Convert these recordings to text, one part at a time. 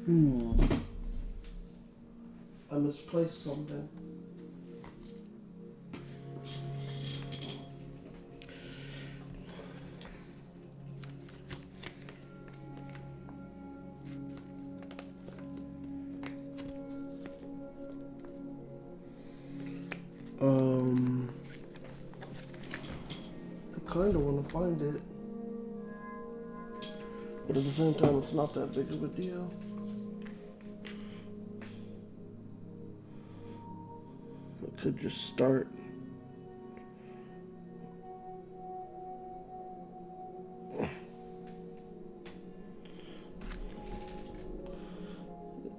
I misplaced something. I kind of want to find it, but at the same time, it's not that big of a deal. I could just start.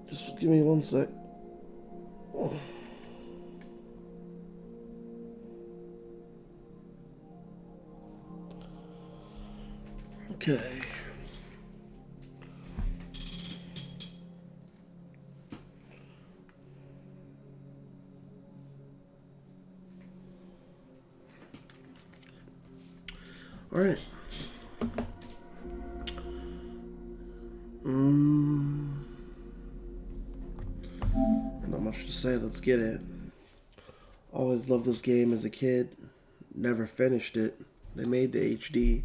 Just give me one sec. Okay. All right. Not much to say. Let's get it. Always loved this game as a kid. Never finished it. They made the HD.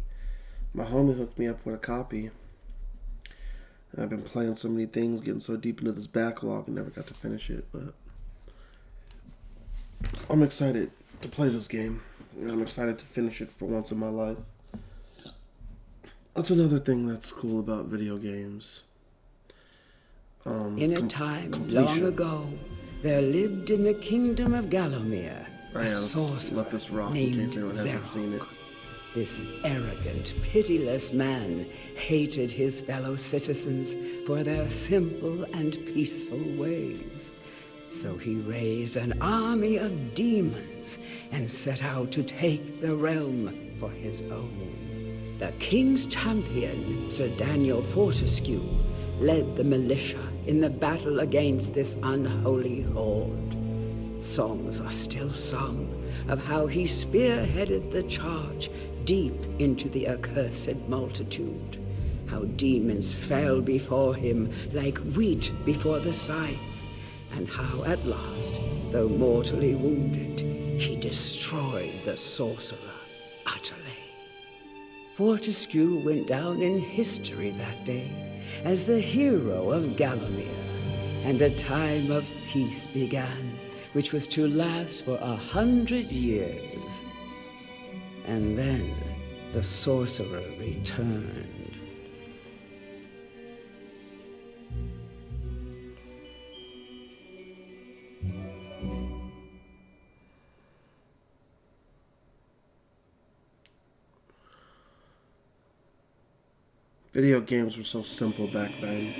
My homie hooked me up with a copy. And I've been playing so many things, getting so deep into this backlog, and never got to finish it. But I'm excited to play this game. And I'm excited to finish it for once in my life. That's another thing that's cool about video games. In a time long ago, there lived in the kingdom of Gallowmere a sorcerer let this rock named in case anyone hasn't seen it. This arrogant, pitiless man hated his fellow citizens for their simple and peaceful ways. So he raised an army of demons and set out to take the realm for his own. The king's champion, Sir Daniel Fortescue, led the militia in the battle against this unholy horde. Songs are still sung of how he spearheaded the charge deep into the accursed multitude, how demons fell before him like wheat before the scythe, and how at last, though mortally wounded, he destroyed the sorcerer utterly. Fortescue went down in history that day as the hero of Gallowmere, and a time of peace began, which was to last for 100 years. And then the sorcerer returned. Video games were so simple back then.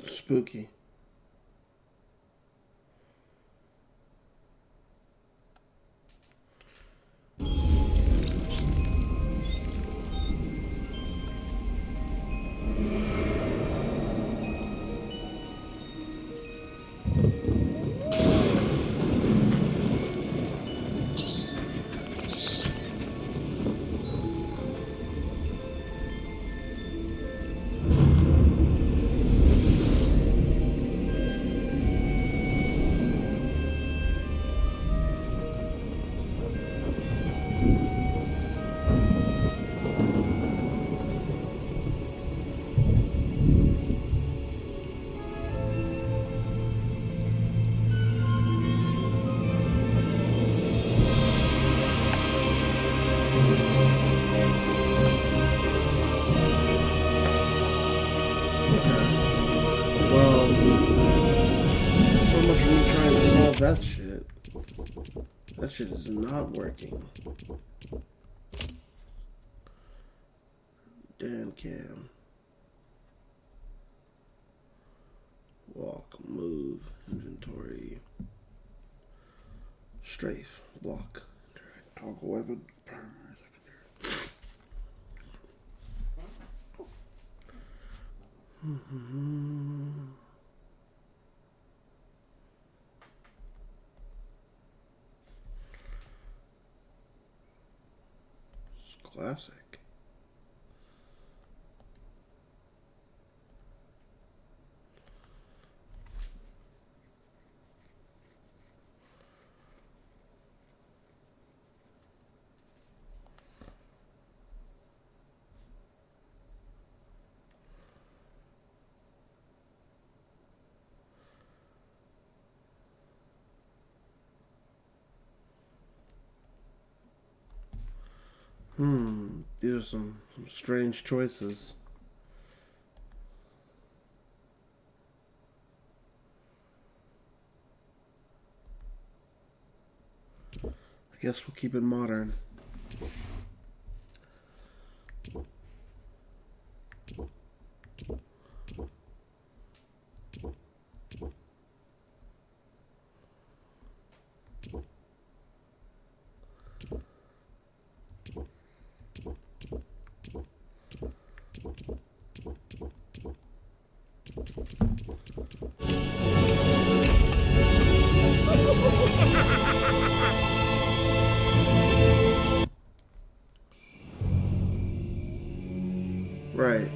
Spooky. Well, so much for me trying to solve that shit. That shit is not working. Dan cam. Walk, move, inventory. Strafe, block, interact, toggle weapon, primary, secondary. It's classic. These are some strange choices. I guess we'll keep it modern. Right.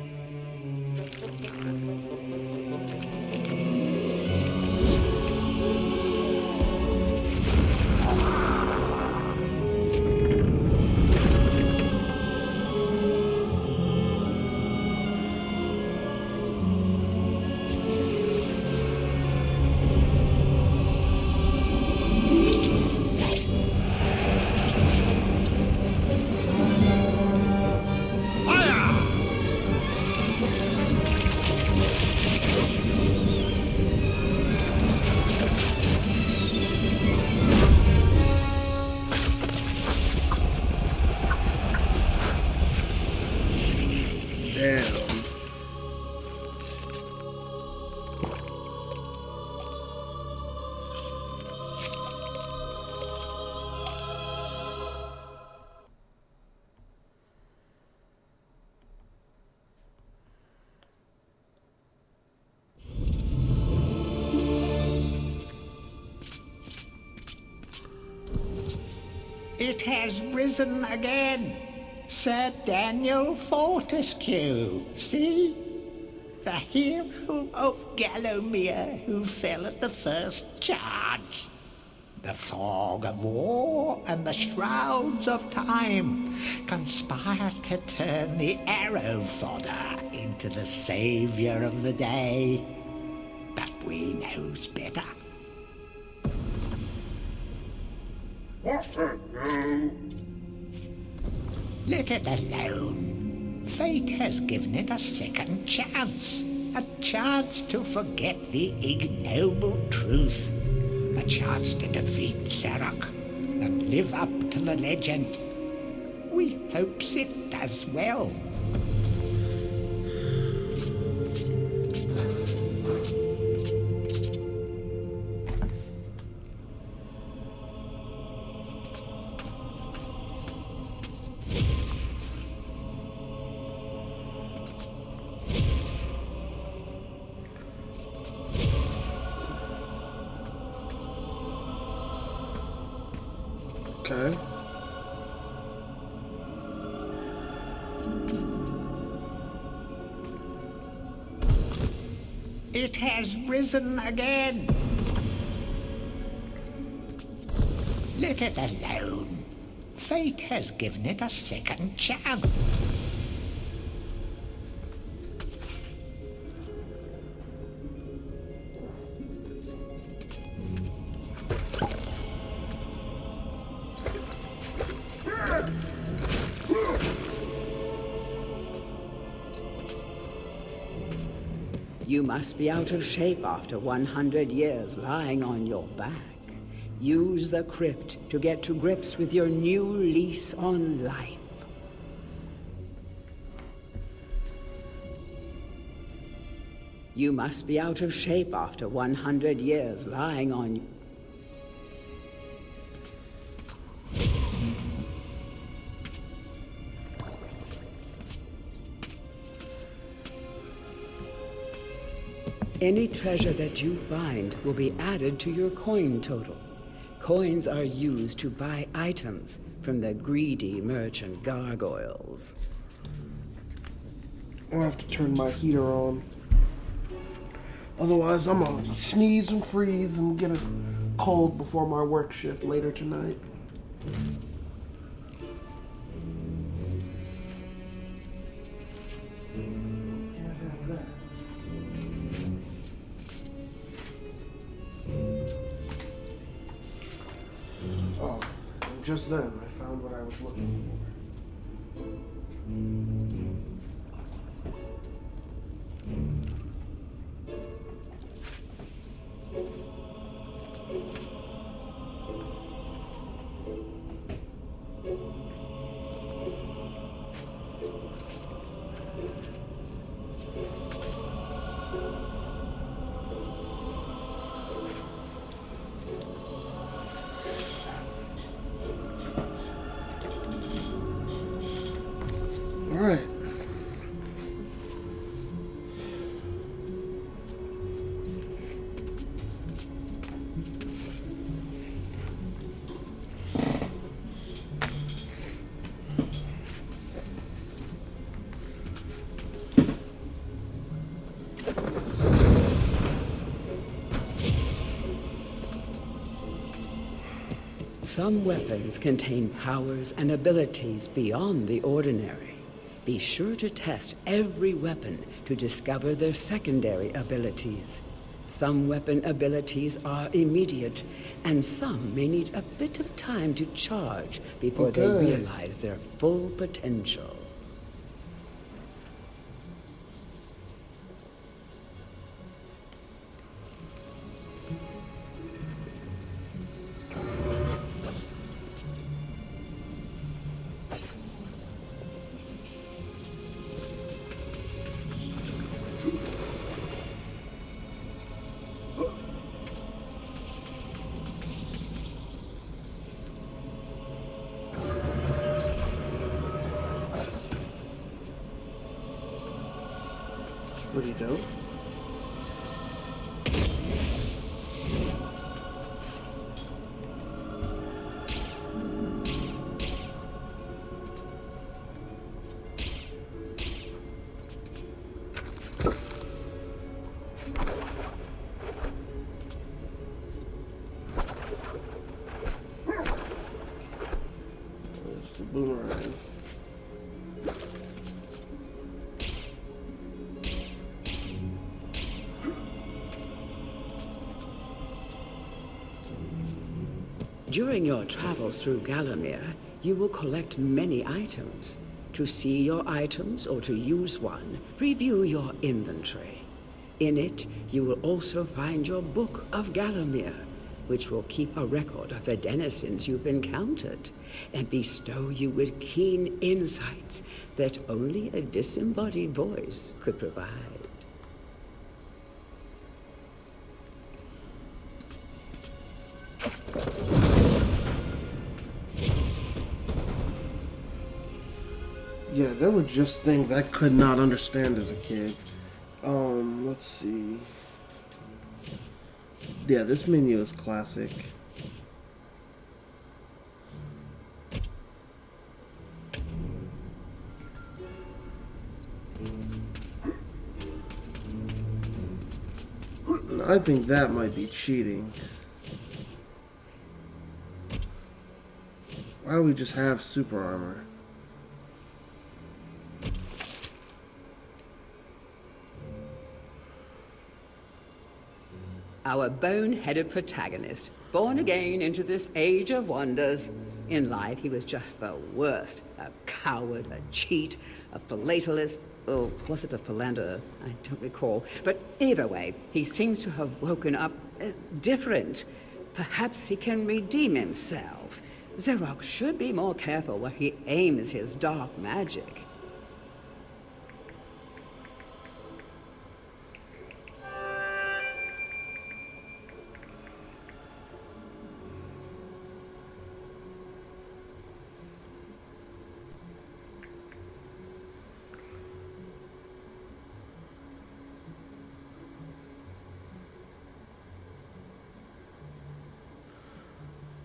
Damn. It has risen again. Sir Daniel Fortescue, see? The hero of Gallowmere who fell at the first charge. The fog of war and the shrouds of time conspire to turn the arrow fodder into the saviour of the day. But we knows better. Let it alone. Fate has given it a second chance. A chance to forget the ignoble truth. A chance to defeat Sarok and live up to the legend. We hopes it does well. Okay. It has risen again. Let it alone. Fate has given it a second chance. You must be out of shape after 100 years lying on your back. Use the crypt to get to grips with your new lease on life. You must be out of shape after 100 years lying on... Any treasure that you find will be added to your coin total. Coins are used to buy items from the greedy merchant gargoyles. I'll have to turn my heater on. Otherwise, I'm gonna sneeze and freeze and get a cold before my work shift later tonight. Can't have that. Oh, and just then I found what I was looking for. All right. Some weapons contain powers and abilities beyond the ordinary. Be sure to test every weapon to discover their secondary abilities. Some weapon abilities are immediate, and some may need a bit of time to charge before they realize their full potential. Pretty dope. There's the boomerang. During your travels through Gallowmere, you will collect many items. To see your items or to use one, review your inventory. In it, you will also find your Book of Gallowmere, which will keep a record of the denizens you've encountered and bestow you with keen insights that only a disembodied voice could provide. Yeah, there were just things I could not understand as a kid. Let's see. Yeah, this menu is classic. I think that might be cheating. Why don't we just have super armor? Our bone-headed protagonist, born again into this age of wonders. In life, he was just the worst. A coward, a cheat, a philatelist, or was it a philanderer? I don't recall. But either way, he seems to have woken up different. Perhaps he can redeem himself. Xerox should be more careful where he aims his dark magic.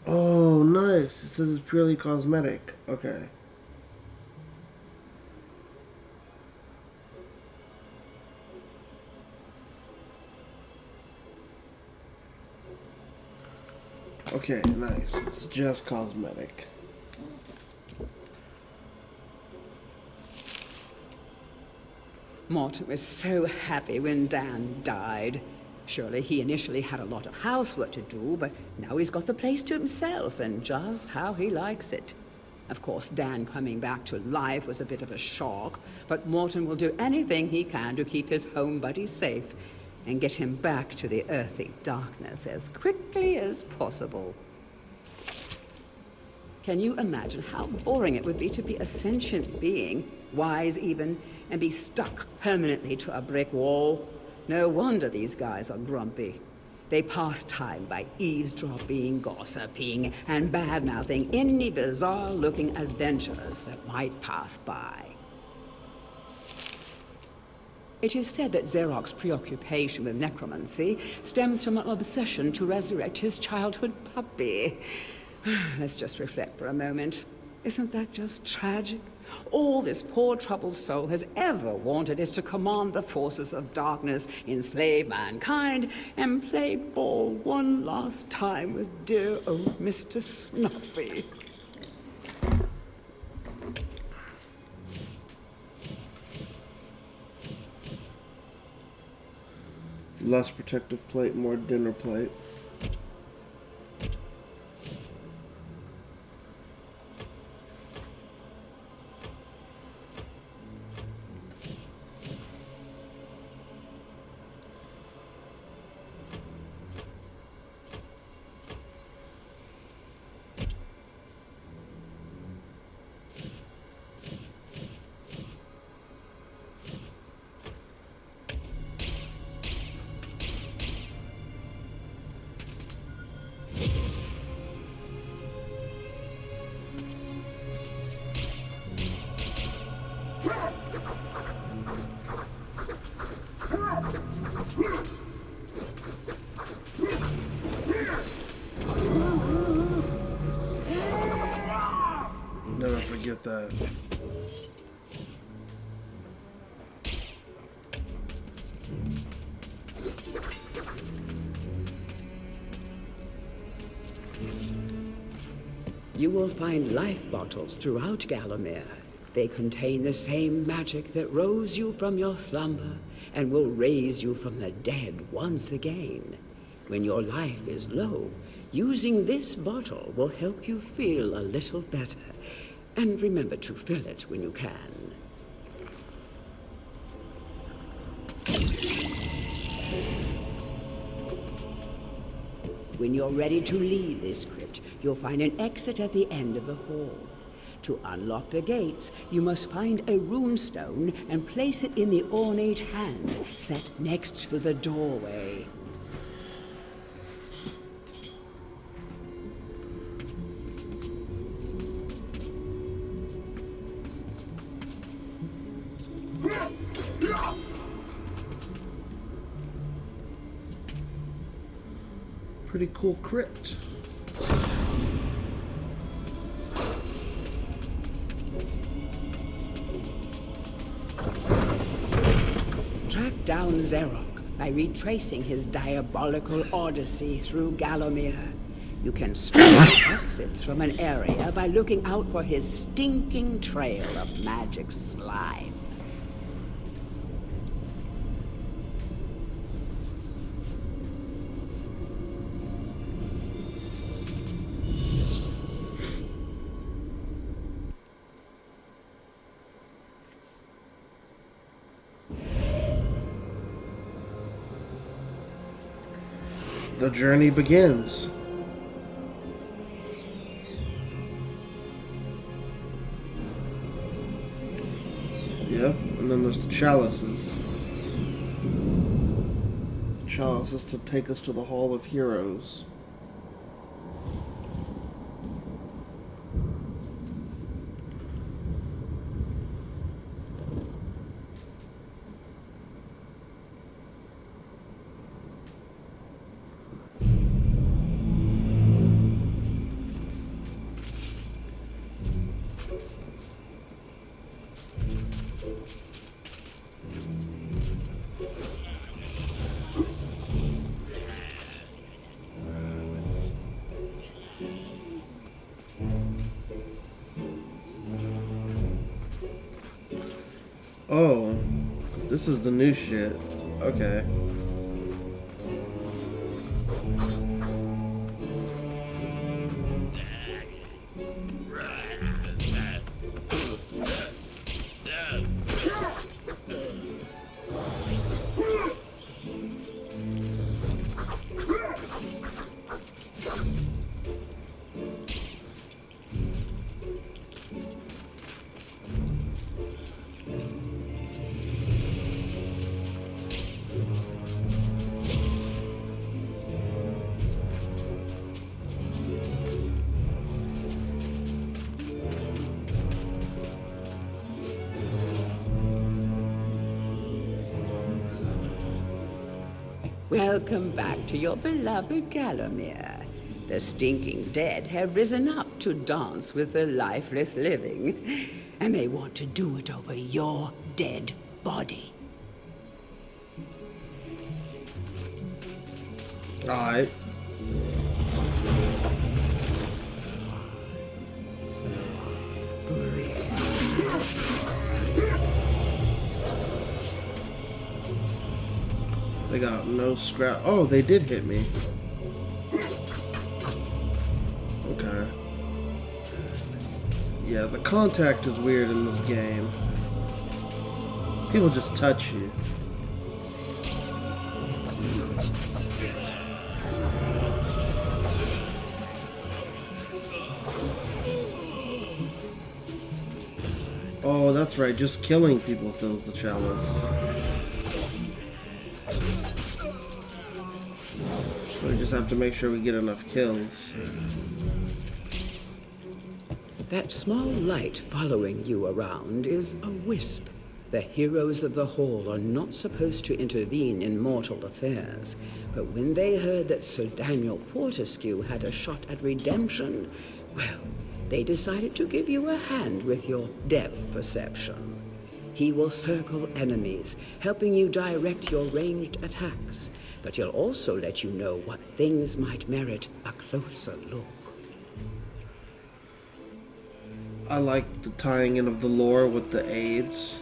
Oh, nice. It says it's purely cosmetic. Okay. Okay, nice. It's just cosmetic. Morton was so happy when Dan died. Surely he initially had a lot of housework to do, but now he's got the place to himself and just how he likes it. Of course, Dan coming back to life was a bit of a shock, but Morton will do anything he can to keep his home buddy safe and get him back to the earthy darkness as quickly as possible. Can you imagine how boring it would be to be a sentient being, wise even, and be stuck permanently to a brick wall? No wonder these guys are grumpy. They pass time by eavesdropping, gossiping, and bad-mouthing any bizarre-looking adventurers that might pass by. It is said that Xerox's preoccupation with necromancy stems from an obsession to resurrect his childhood puppy. Let's just reflect for a moment. Isn't that just tragic? All this poor troubled soul has ever wanted is to command the forces of darkness, enslave mankind, and play ball one last time with dear old Mr. Snuffy. Less protective plate, more dinner plate. Never forget that. You will find life bottles throughout Gallowmere. They contain the same magic that rose you from your slumber and will raise you from the dead once again. When your life is low, using this bottle will help you feel a little better. And remember to fill it when you can. When you're ready to leave this crypt, you'll find an exit at the end of the hall. To unlock the gates, you must find a runestone and place it in the ornate hand set next to the doorway. Pretty cool crypt. Track down Xerox by retracing his diabolical odyssey through Gallowmere. You can spot exits from an area by looking out for his stinking trail of magic slime. The journey begins. Yep, and then there's the chalices. Chalices to take us to the Hall of Heroes. Oh, this is the new shit. Okay. Welcome back to your beloved Gallowmere. The stinking dead have risen up to dance with the lifeless living, and they want to do it over your dead body. Alright. They got no scrap. Oh, they did hit me. Okay. Yeah, the contact is weird in this game. People just touch you. Oh, that's right. Just killing people fills the chalice. So we just have to make sure we get enough kills. That small light following you around is a wisp. The heroes of the Hall are not supposed to intervene in mortal affairs, but when they heard that Sir Daniel Fortescue had a shot at redemption, well, they decided to give you a hand with your depth perception. He will circle enemies, helping you direct your ranged attacks, but he'll also let you know what things might merit a closer look. I like the tying in of the lore with the aids.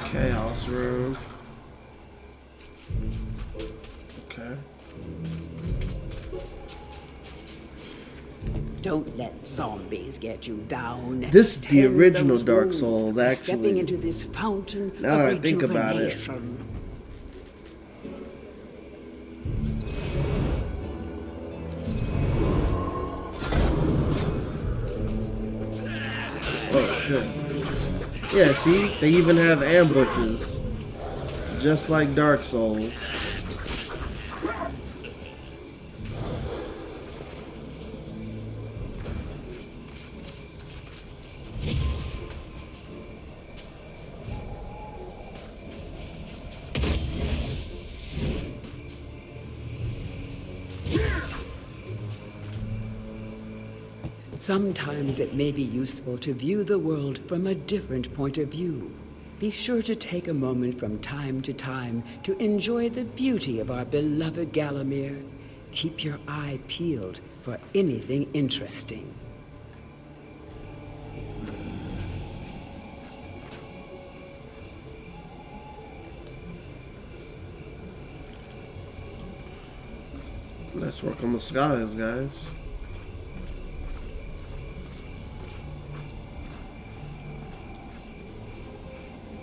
Chaos room. Okay. Don't let zombies get you down. This is the Tend original those Dark wounds Souls, by actually. Stepping into this fountain Now that of I think about it. rejuvenation. Oh shit. Yeah, see? They even have ambushes. Just like Dark Souls. Sometimes it may be useful to view the world from a different point of view. Be sure to take a moment from time to time to enjoy the beauty of our beloved Gallowmere. Keep your eye peeled for anything interesting. Let's work on the skies, guys.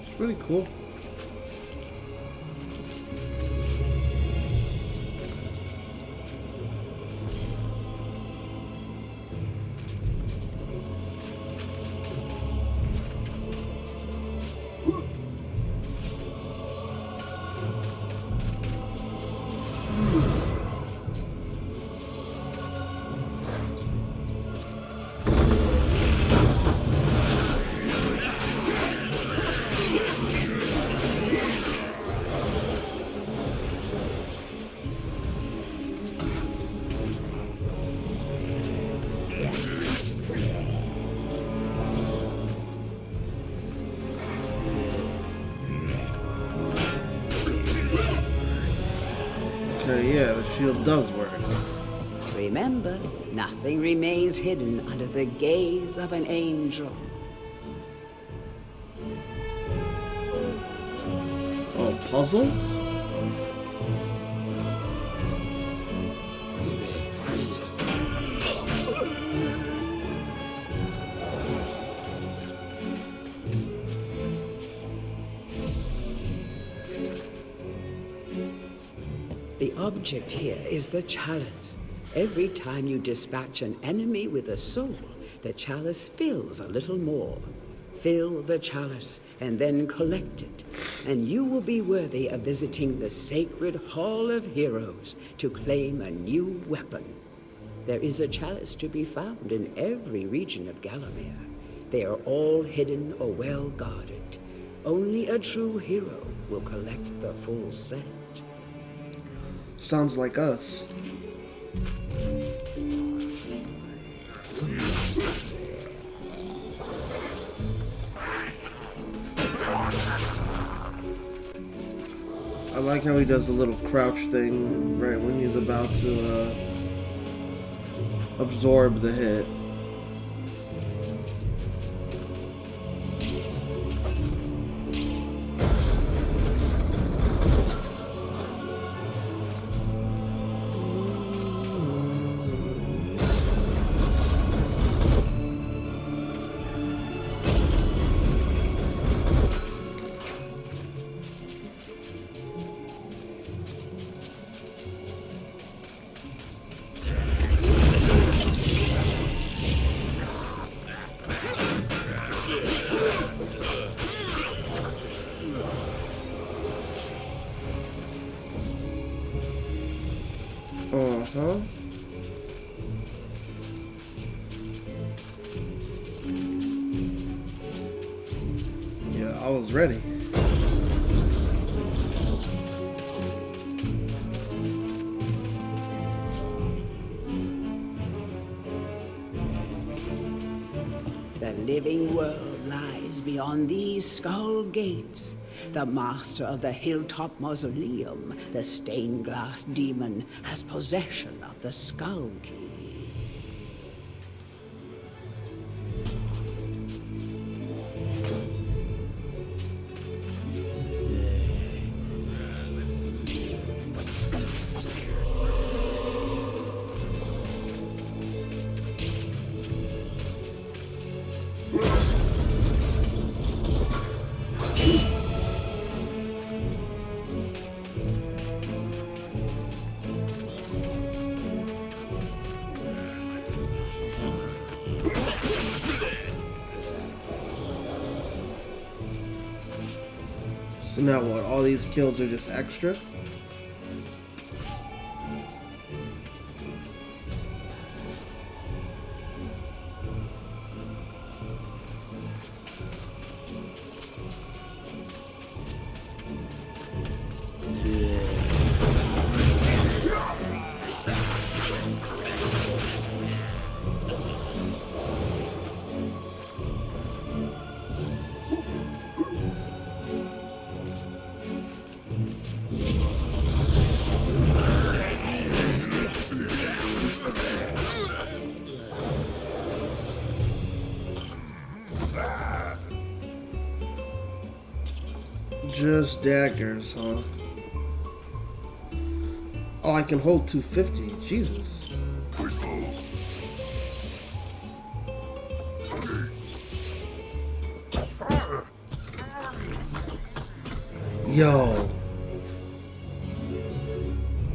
It's pretty cool. Okay, yeah, the shield does work. Remember, nothing remains hidden under the gaze of an angel. Oh, puzzles? The object here is the chalice. Every time you dispatch an enemy with a soul, the chalice fills a little more. Fill the chalice and then collect it, and you will be worthy of visiting the sacred Hall of Heroes to claim a new weapon. There is a chalice to be found in every region of Gallowmere. They are all hidden or well guarded. Only a true hero will collect the full set. Sounds like us. I like how he does the little crouch thing right when he's about to absorb the hit. Uh-huh. Yeah, I was ready. The living world lies beyond these skull gates. The master of the hilltop mausoleum, the stained glass demon, has possession of the skull key. So now what? All these kills are just extra? Just daggers, huh? Oh, I can hold 250. Jesus. Yo.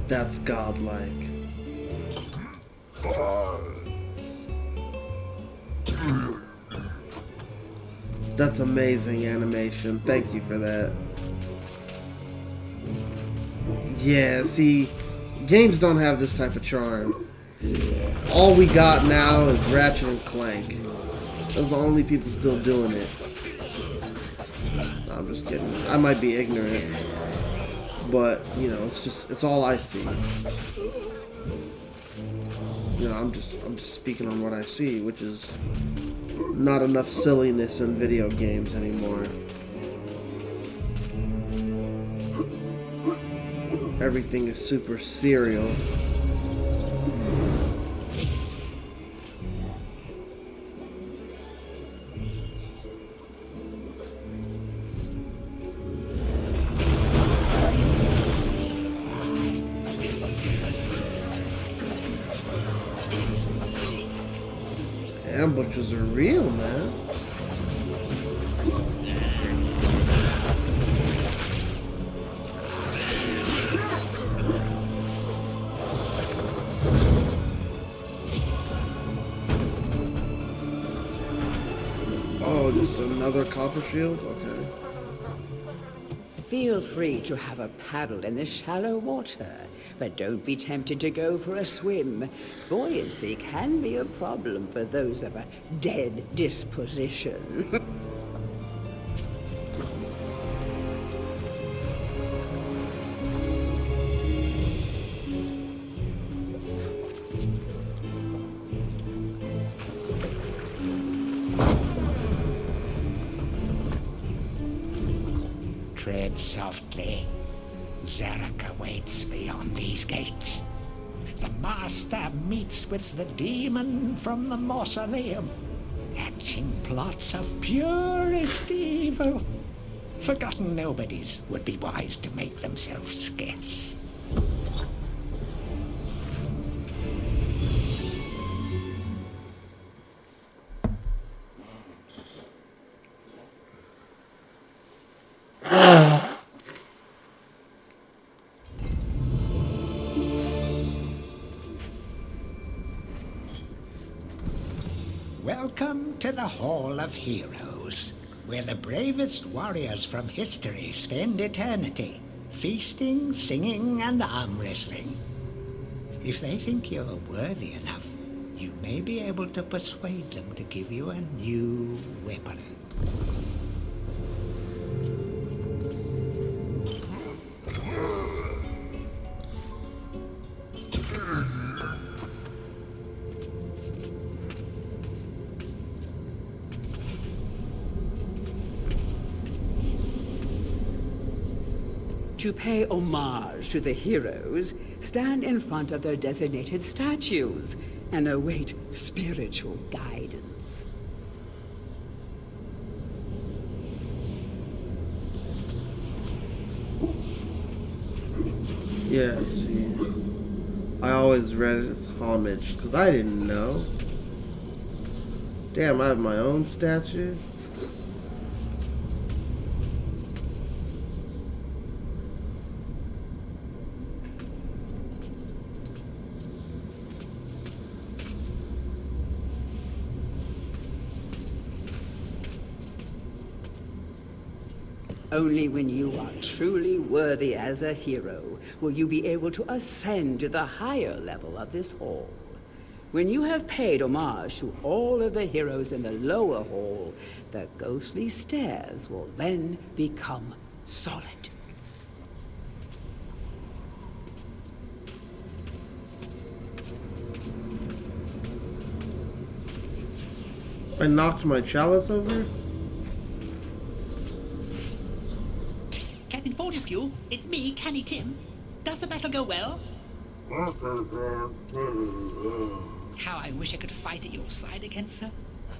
That's godlike. That's amazing animation. Thank you for that. Yeah, see, games don't have this type of charm. All we got now is Ratchet and Clank. Those are the only people still doing it. No, I'm just kidding. I might be ignorant, but you know, it's all I see. You know, I'm just speaking on what I see, which is not enough silliness in video games anymore. Everything is super serial. Ambushes are real, man. Oh, just another copper shield? Okay. Feel free to have a paddle in the shallow water, but don't be tempted to go for a swim. Buoyancy can be a problem for those of a dead disposition. Tread softly. Zarek awaits beyond these gates. The Master meets with the demon from the mausoleum, hatching plots of purest evil. Forgotten nobodies would be wise to make themselves scarce. Welcome to the Hall of Heroes, where the bravest warriors from history spend eternity, feasting, singing, and arm wrestling. If they think you're worthy enough, you may be able to persuade them to give you a new weapon. To pay homage to the heroes, stand in front of their designated statues and await spiritual guidance. Yeah, see. I always read it as homage, because I didn't know. Damn, I have my own statue? Only when you are truly worthy as a hero will you be able to ascend to the higher level of this hall. When you have paid homage to all of the heroes in the lower hall, the ghostly stairs will then become solid. I knocked my chalice over? Captain Fortescue, it's me, Canny Tim. Does the battle go well? How I wish I could fight at your side again, sir.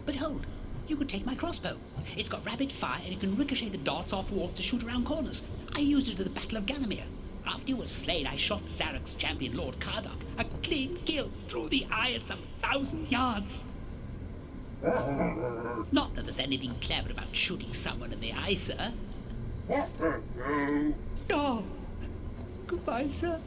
But hold, you could take my crossbow. It's got rapid fire and it can ricochet the darts off walls to shoot around corners. I used it at the Battle of Ganymede. After you were slain, I shot Zarek's champion, Lord Kardok, a clean kill through the eye at some 1,000 yards. Not that there's anything clever about shooting someone in the eye, sir. Oh, goodbye, sir.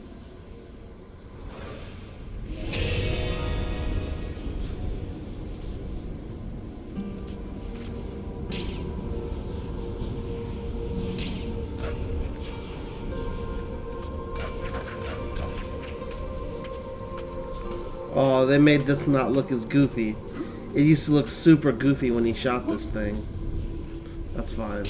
Oh, they made this not look as goofy. It used to look super goofy when he shot this thing. That's fine.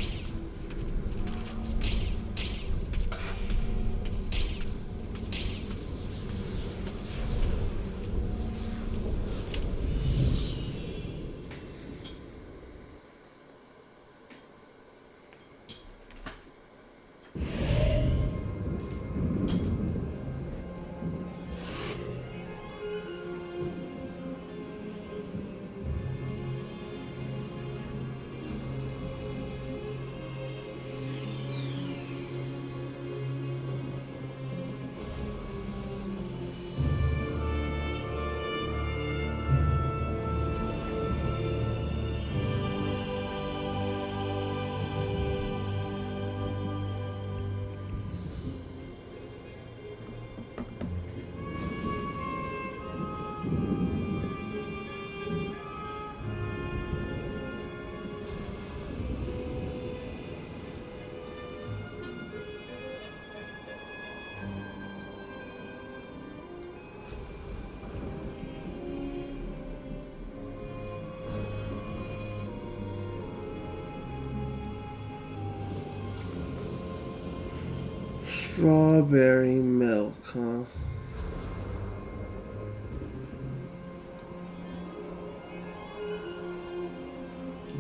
Strawberry milk, huh?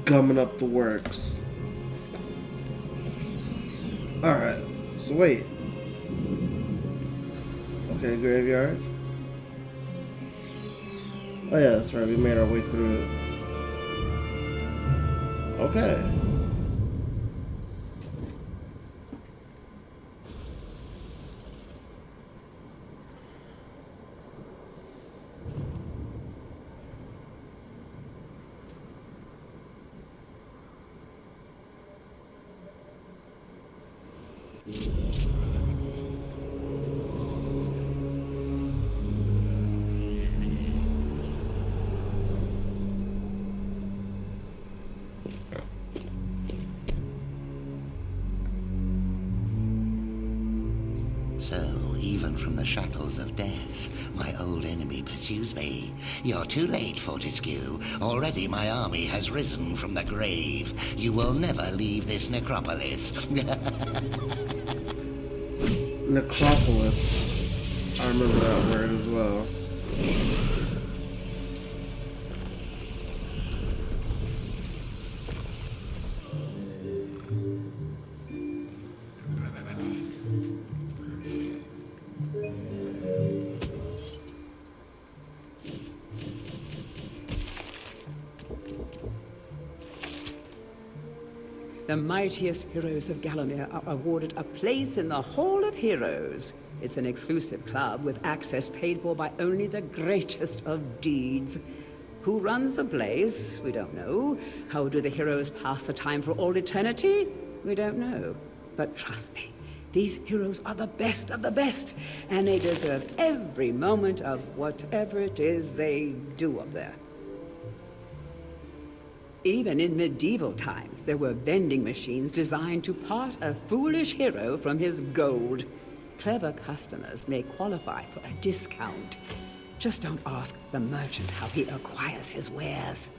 Gumming up the works. Alright, so wait. Okay, graveyard. Oh yeah, that's right, we made our way through it. Okay. So, even from the shackles of death, my old enemy pursues me. You're too late, Fortescue. Already my army has risen from the grave. You will never leave this necropolis. Necropolis. I remember that word as well. The mightiest heroes of Gallowmere are awarded a place in the Hall of Heroes. It's an exclusive club with access paid for by only the greatest of deeds. Who runs the place? We don't know. How do the heroes pass the time for all eternity? We don't know. But trust me, these heroes are the best of the best, and they deserve every moment of whatever it is they do up there. Even in medieval times, there were vending machines designed to part a foolish hero from his gold. Clever customers may qualify for a discount. Just don't ask the merchant how he acquires his wares.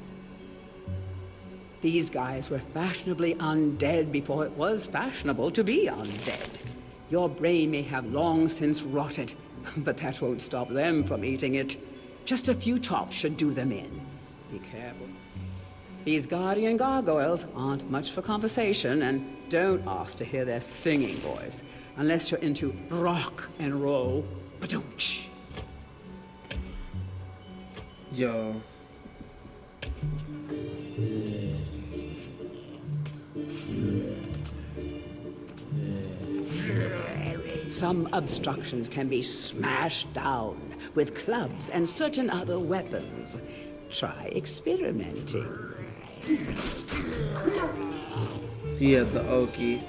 These guys were fashionably undead before it was fashionable to be undead. Your brain may have long since rotted, but that won't stop them from eating it. Just a few chops should do them in. Be careful. These guardian gargoyles aren't much for conversation, and don't ask to hear their singing voice, unless you're into rock and roll. Ba-doom-tsh. Yo. Some obstructions can be smashed down with clubs and certain other weapons. Try experimenting. He had the Oki.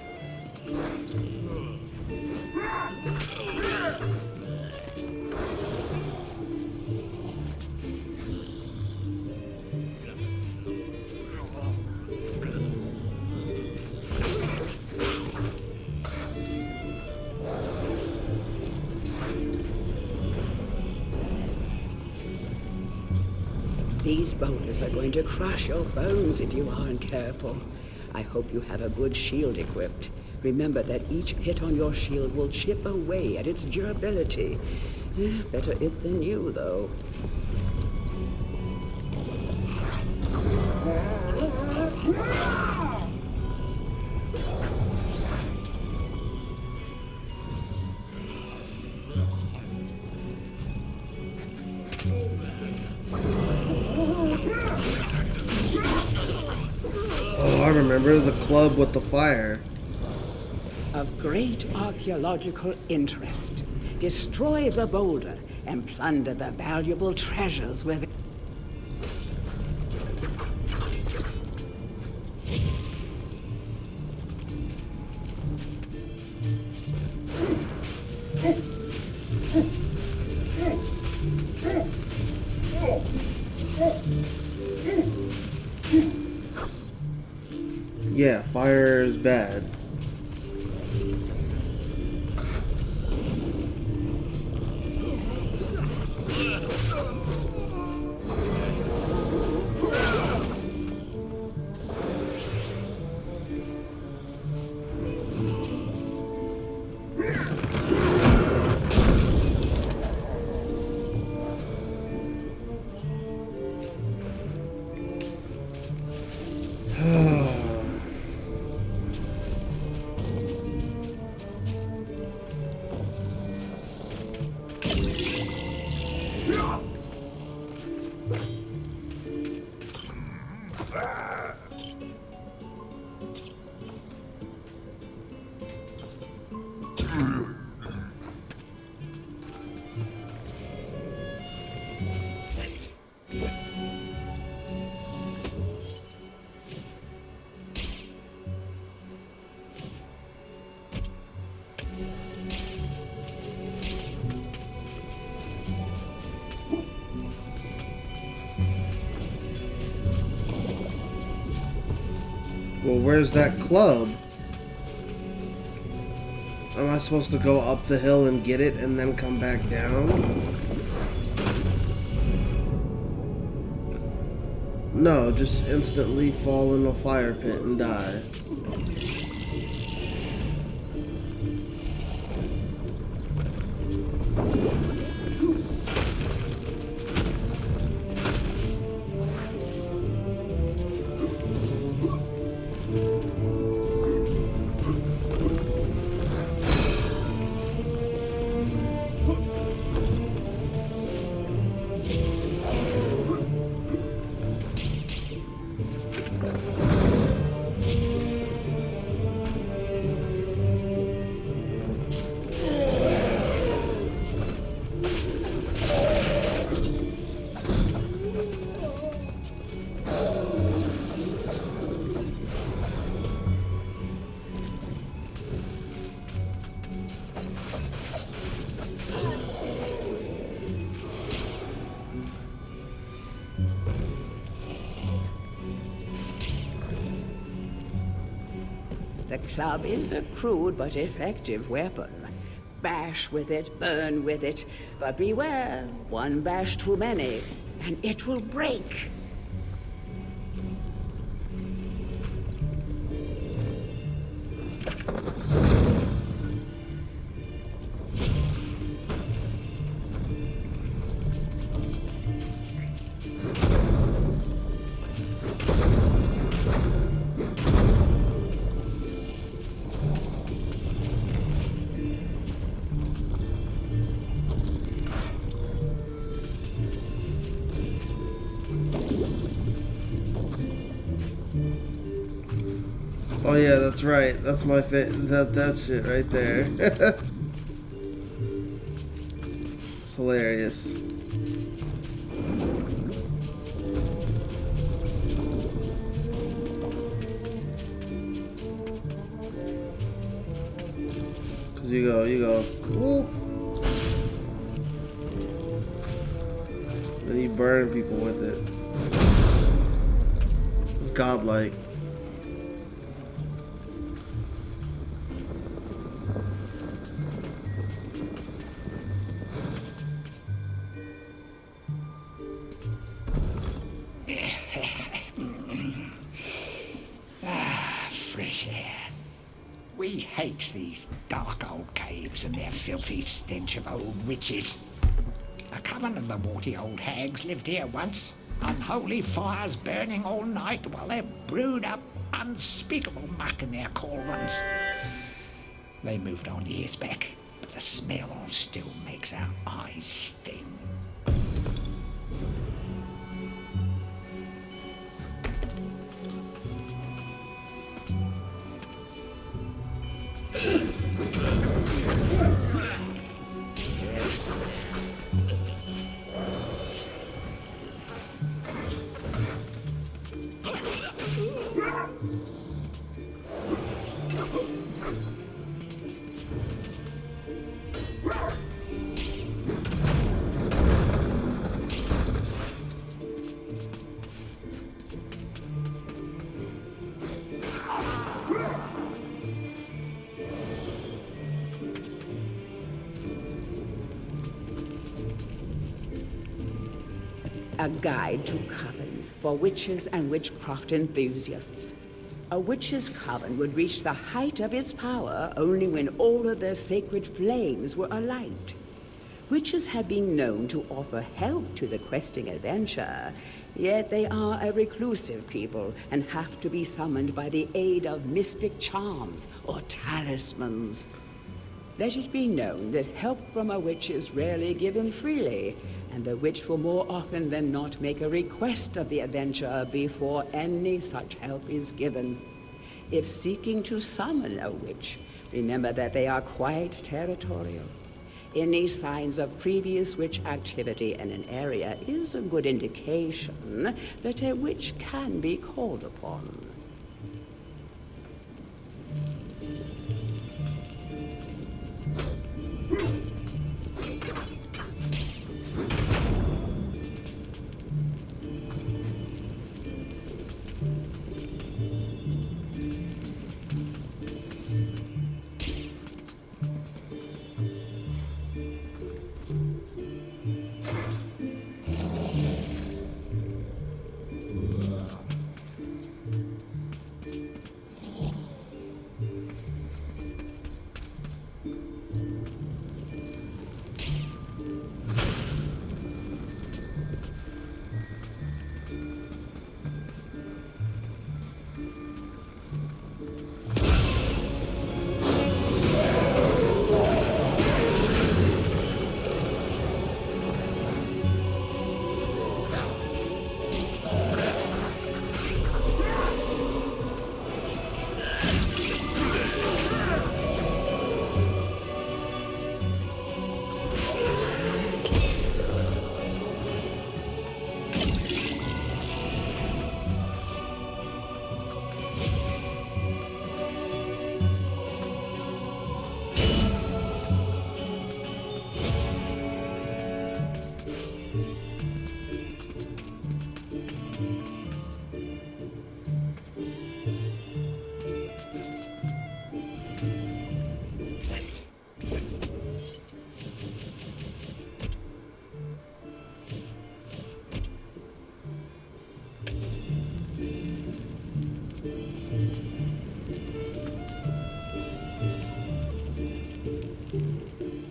These boulders are going to crush your bones if you aren't careful. I hope you have a good shield equipped. Remember that each hit on your shield will chip away at its durability. Better it than you, though. Oh, I remember the club with the fire. Of great archaeological interest. Destroy the boulder and plunder the valuable treasures within. Yeah, fire is bad. Well, where's that club? Am I supposed to go up the hill and get it and then come back down? No, just instantly fall in a fire pit and die. The club is a crude but effective weapon. Bash with it, burn with it, but beware, one bash too many, and it will break. Oh yeah, that's right. That's my that shit right there. It's hilarious. Cause you go, whoop. Then you burn people with it. It's godlike. Fresh air. We hate these dark old caves and their filthy stench of old witches. A coven of the warty old hags lived here once, unholy fires burning all night while they brewed up unspeakable muck in their cauldrons. They moved on years back, but the smell still makes our eyes sting. A guide to covens for witches and witchcraft enthusiasts. A witch's coven would reach the height of its power only when all of their sacred flames were alight. Witches have been known to offer help to the questing adventurer, yet they are a reclusive people and have to be summoned by the aid of mystic charms or talismans. Let it be known that help from a witch is rarely given freely, and the witch will more often than not make a request of the adventurer before any such help is given. If seeking to summon a witch, remember that they are quite territorial. Any signs of previous witch activity in an area is a good indication that a witch can be called upon.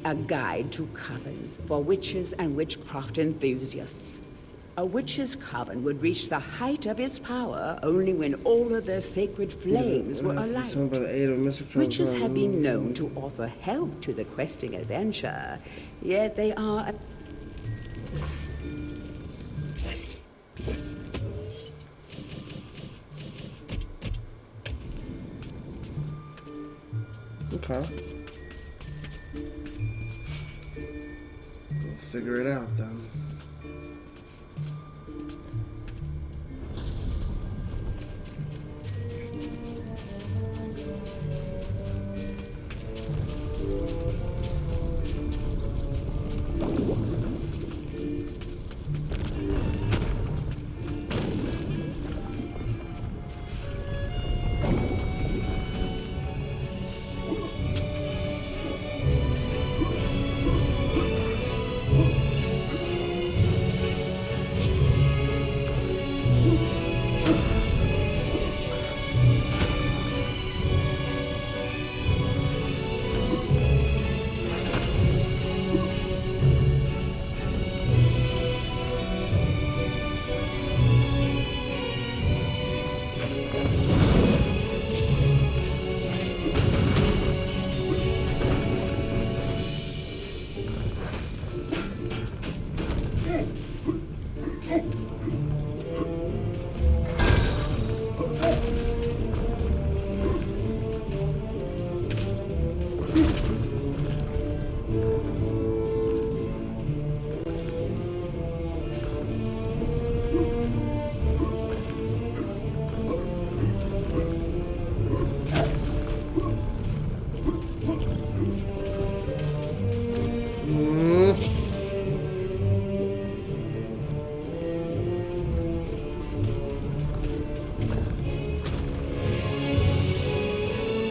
A guide to covens for witches and witchcraft enthusiasts. A witch's coven would reach the height of its power only when all of their sacred flames were alight. Witches have been known to offer help to the questing adventurer, yet they are... Okay. We'll figure it out then.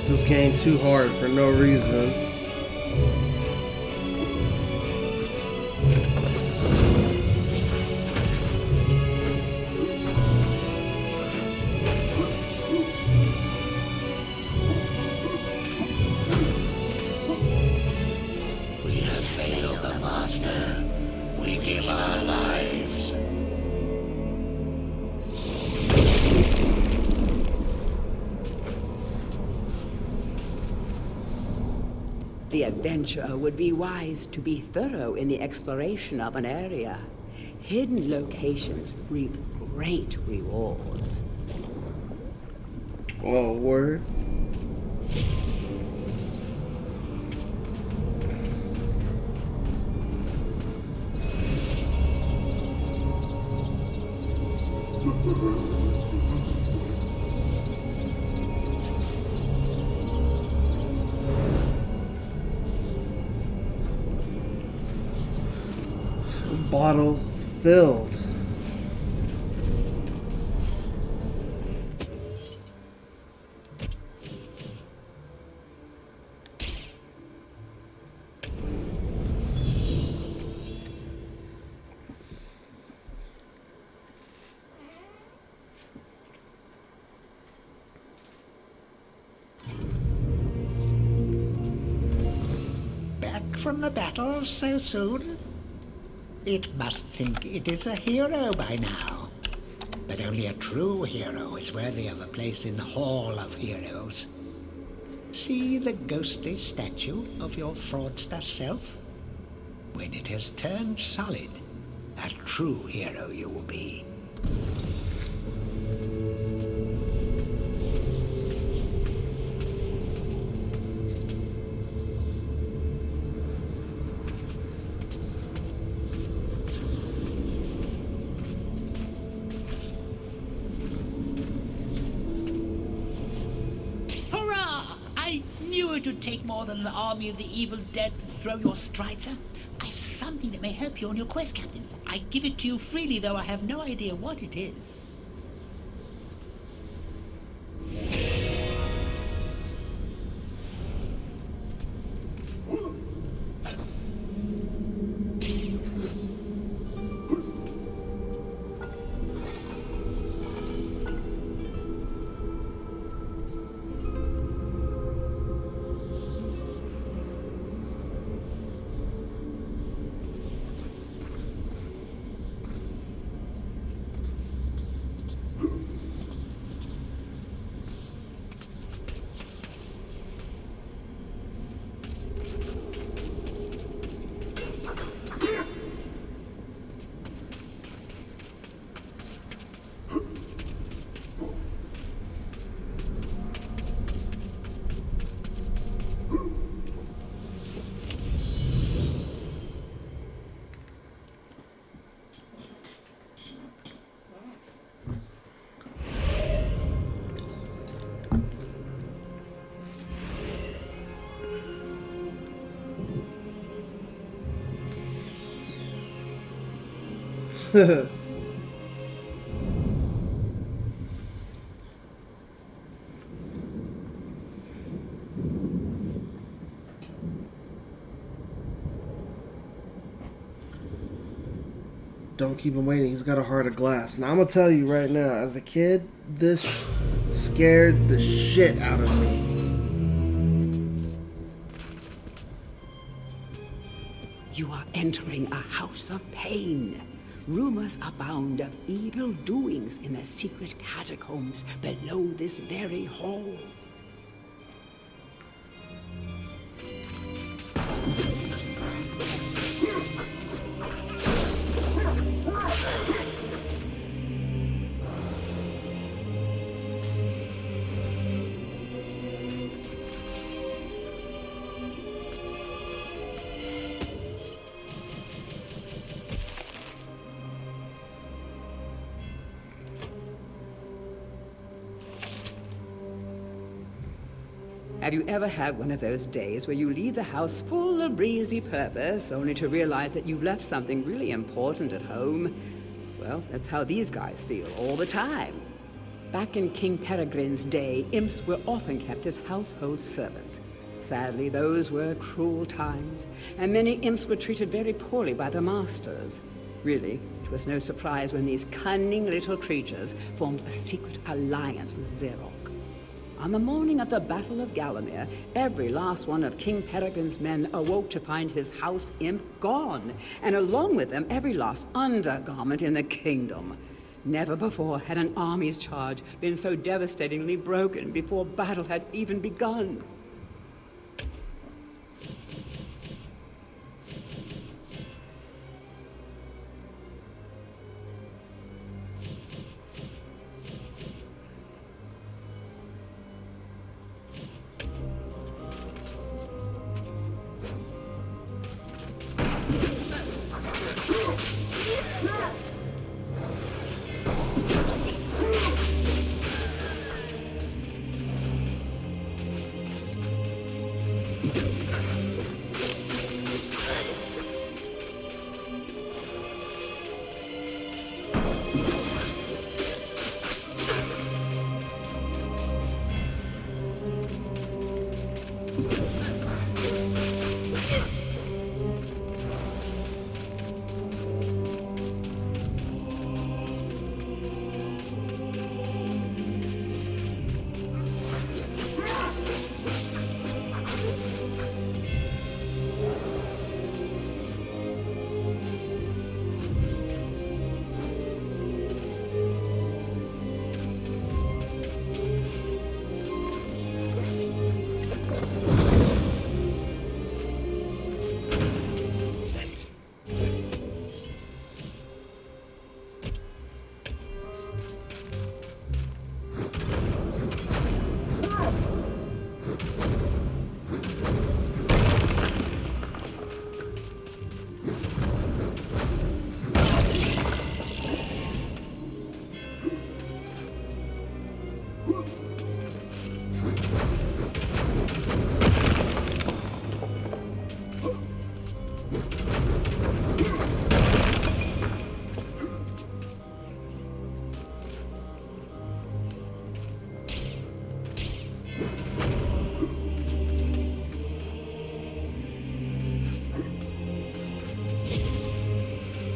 This game too hard for no reason. We have failed the Master. We give our lives. The adventurer would be wise to be thorough in the exploration of an area. Hidden locations reap great rewards. Oh, word. Bottle filled. Back from the battle so soon? It must think it is a hero by now. But only a true hero is worthy of a place in the Hall of Heroes. See the ghostly statue of your fraudster self? When it has turned solid, a true hero you will be. It would take more than an army of the evil dead to throw your strider. I have something that may help you on your quest, Captain. I give it to you freely, though I have no idea what it is. Don't keep him waiting. He's got a heart of glass. Now, I'm going to tell you right now, as a kid, this scared the shit out of me. You are entering a house of pain. Rumors abound of evil doings in the secret catacombs below this very hall. Have you ever had one of those days where you leave the house full of breezy purpose, only to realize that you've left something really important at home? Well, that's how these guys feel all the time. Back in King Peregrine's day, imps were often kept as household servants. Sadly, those were cruel times, and many imps were treated very poorly by their masters. Really, it was no surprise when these cunning little creatures formed a secret alliance with Xerox. On the morning of the Battle of Gallowmere, every last one of King Peregrine's men awoke to find his house imp gone, and along with them every last undergarment in the kingdom. Never before had an army's charge been so devastatingly broken before battle had even begun.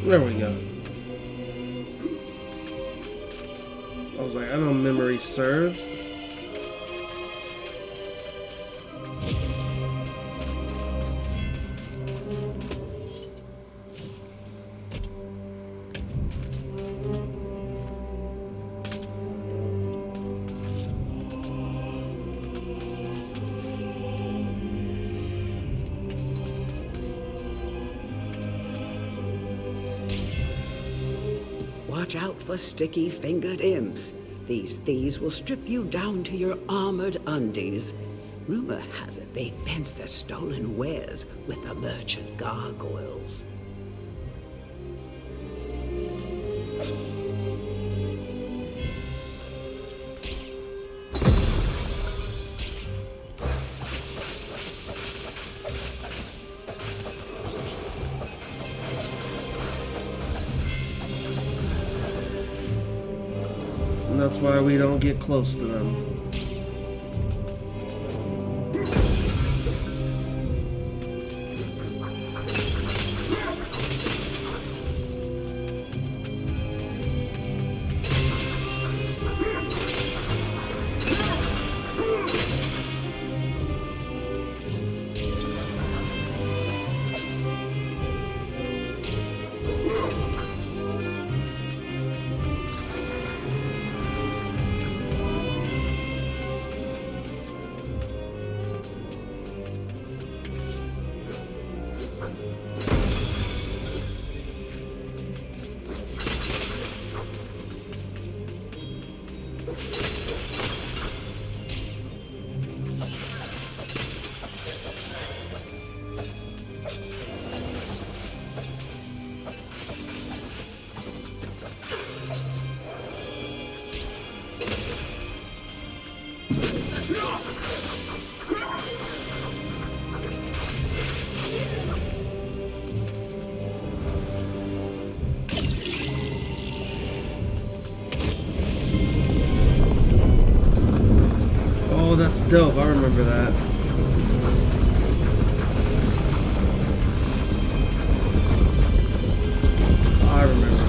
There we go. I was like, I know memory serves. Watch out for sticky-fingered imps. These thieves will strip you down to your armored undies. Rumor has it they fence their stolen wares with the merchant gargoyles. That's why we don't get close to them. Oh, that's dope. I remember that. I remember that.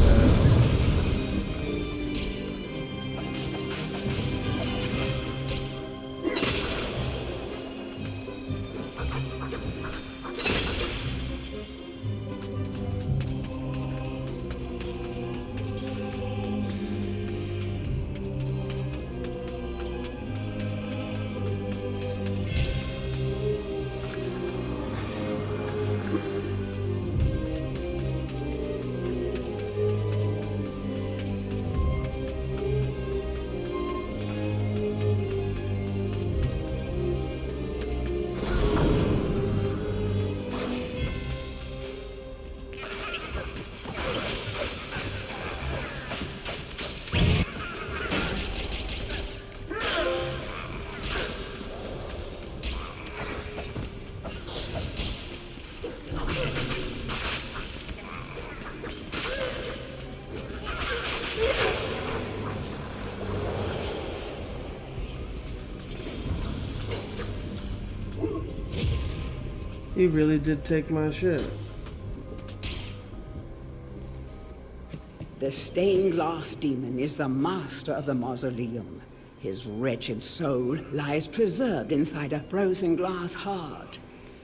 He really did take my shit. The stained glass demon is the master of the mausoleum. His wretched soul lies preserved inside a frozen glass heart.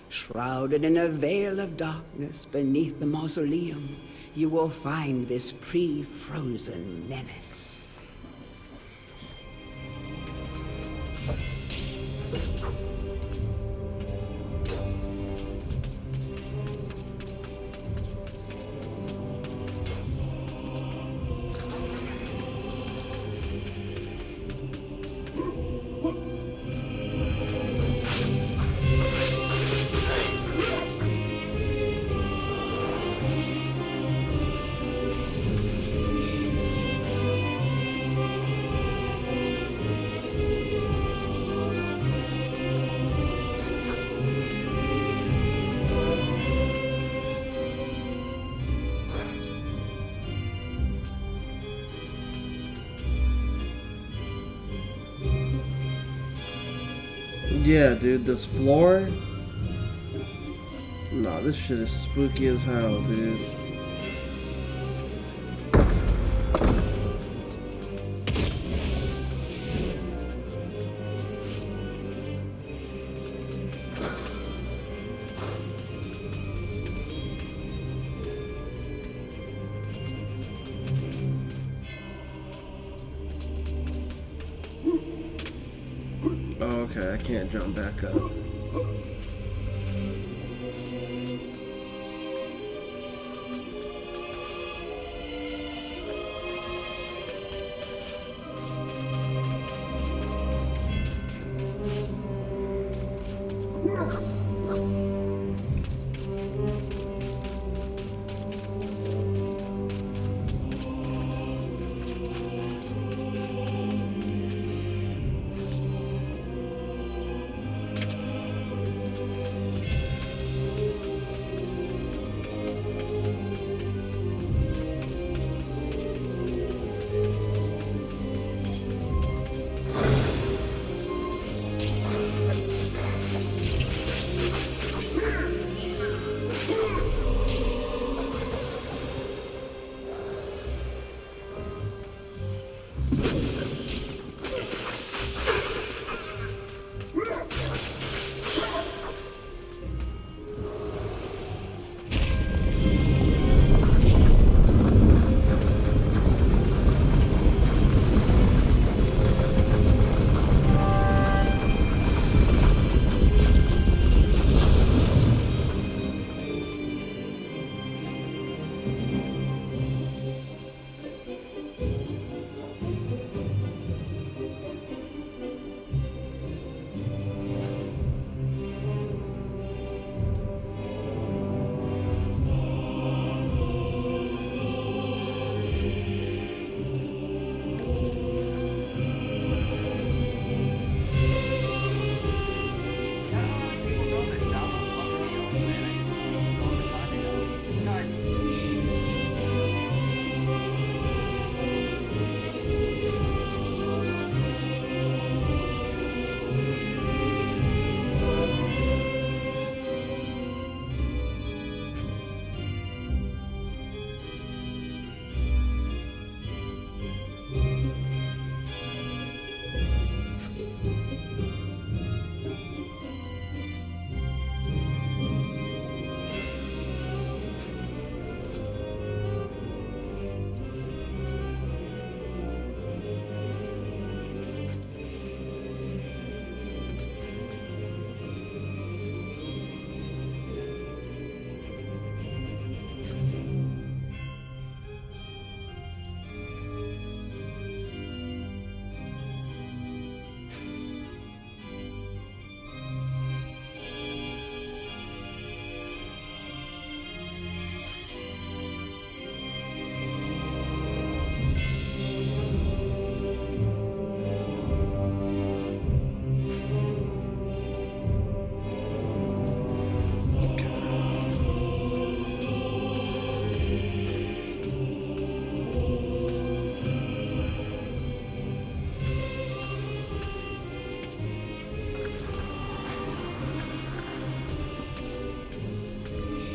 Shrouded in a veil of darkness beneath the mausoleum, you will find this pre-frozen menace. Yeah, dude, this floor? Nah, this shit is spooky as hell, dude. Oh, okay, I can't jump back up.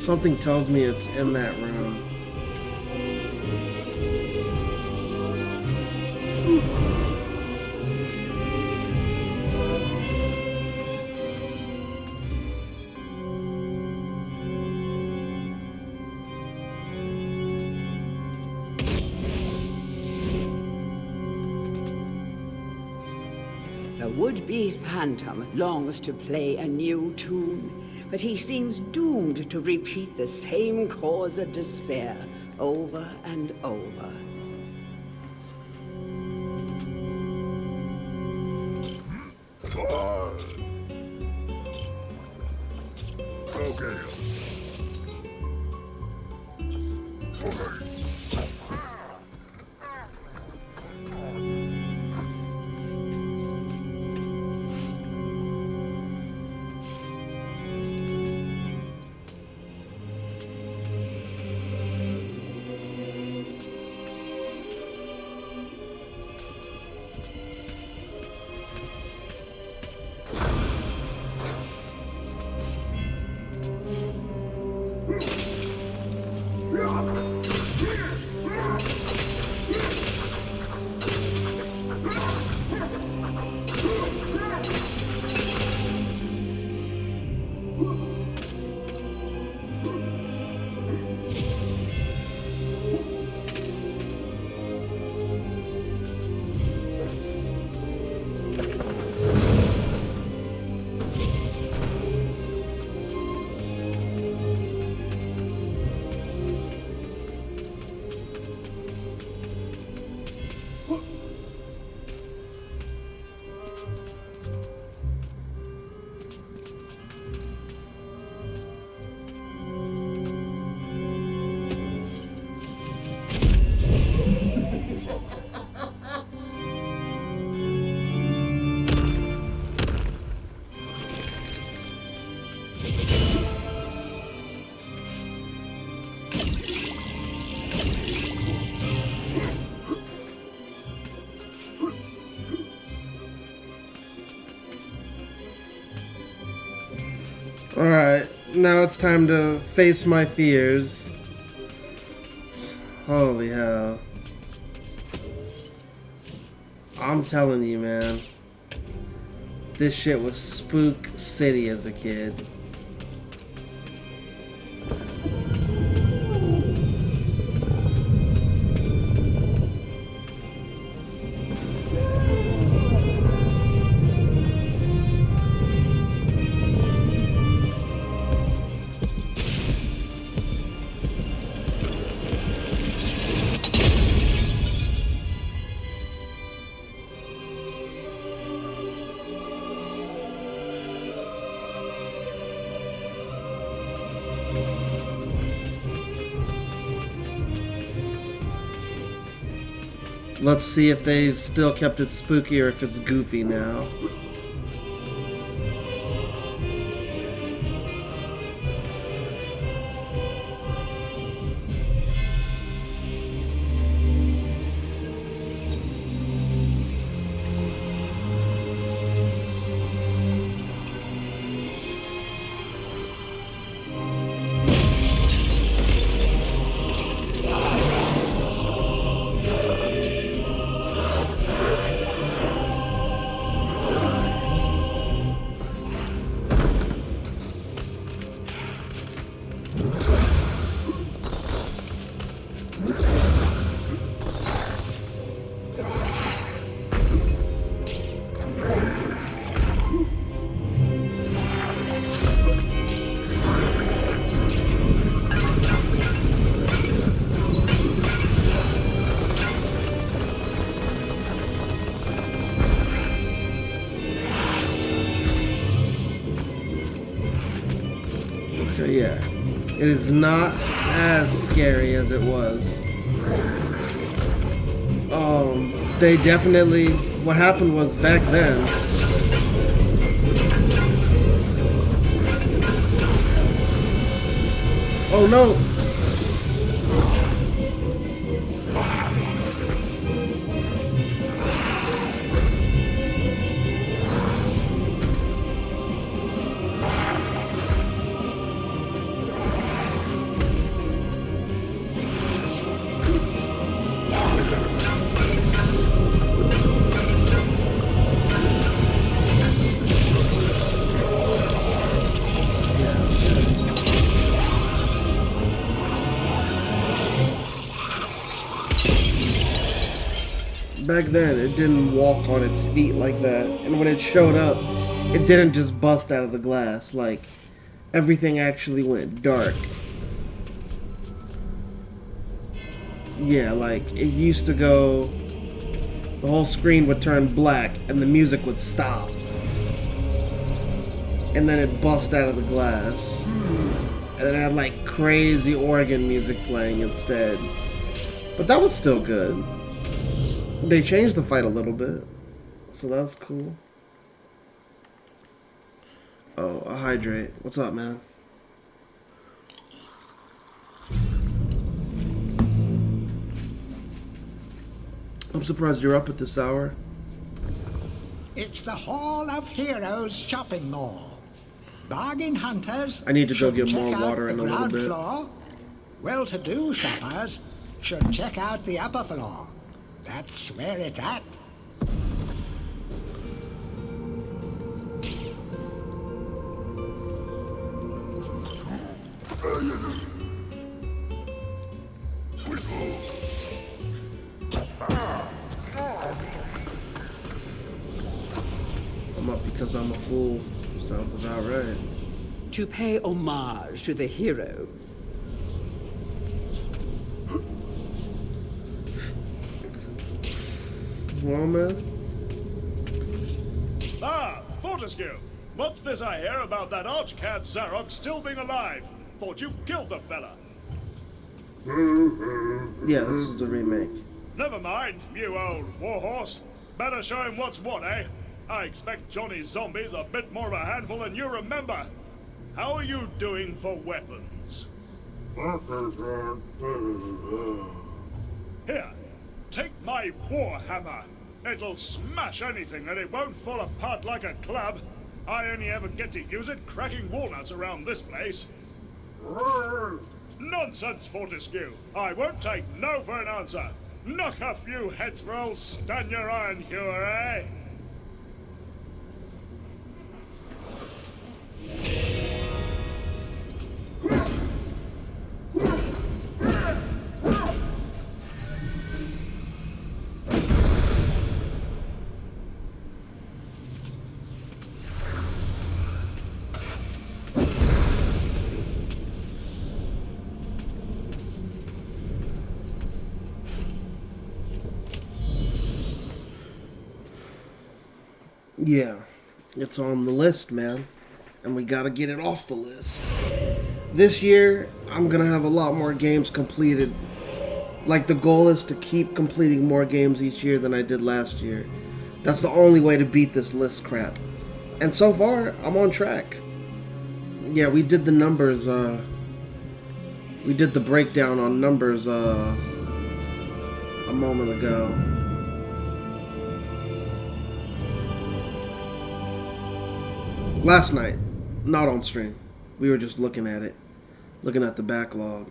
Something tells me it's in that room. The would-be phantom longs to play a new tune, but he seems doomed to repeat the same cause of despair over and over. Okay. Alright, now it's time to face my fears. Holy hell. I'm telling you, man. This shit was Spook City as a kid. Let's see if they've still kept it spooky or if it's goofy now. Yeah, it is not as scary as it was. They definitely, what happened was back then, oh no! back then, it didn't walk on its feet like that. And when it showed up, it didn't just bust out of the glass. Like, everything actually went dark. Yeah, like, it used to go... The whole screen would turn black, and the music would stop. And then it bust out of the glass. And then it had, like, crazy organ music playing instead. But that was still good. They changed the fight a little bit. So that was cool. Oh, a hydrate. What's up, man? I'm surprised you're up at this hour. It's the Hall of Heroes shopping mall. Bargain hunters. I need to go should get more check out water in the a little ground bit. floor. Well-to-do shoppers should check out the upper floor. That's where it's at. I'm up because I'm a fool. Sounds about right. To pay homage to the hero. Well, man. Ah, Fortescue! What's this I hear about that archcad Zarok still being alive? Thought you killed the fella. Yeah, this is the remake. Never mind, you old warhorse. Better show him what's what, eh? I expect Johnny's zombies a bit more of a handful than you remember. How are you doing for weapons? Here, take my warhammer. It'll smash anything and it won't fall apart like a club. I only ever get to use it cracking walnuts around this place. Nonsense, Fortescue. I won't take no for an answer. Knock a few heads for old Stan your iron hewer, eh? Yeah, it's on the list, man. And we gotta get it off the list. This year, I'm gonna have a lot more games completed. Like, the goal is to keep completing more games each year than I did last year. That's the only way to beat this list crap. And so far, I'm on track. Yeah, we did the numbers, we did the breakdown on numbers, a moment ago. Last night, not on stream. We were just looking at it, looking at the backlog.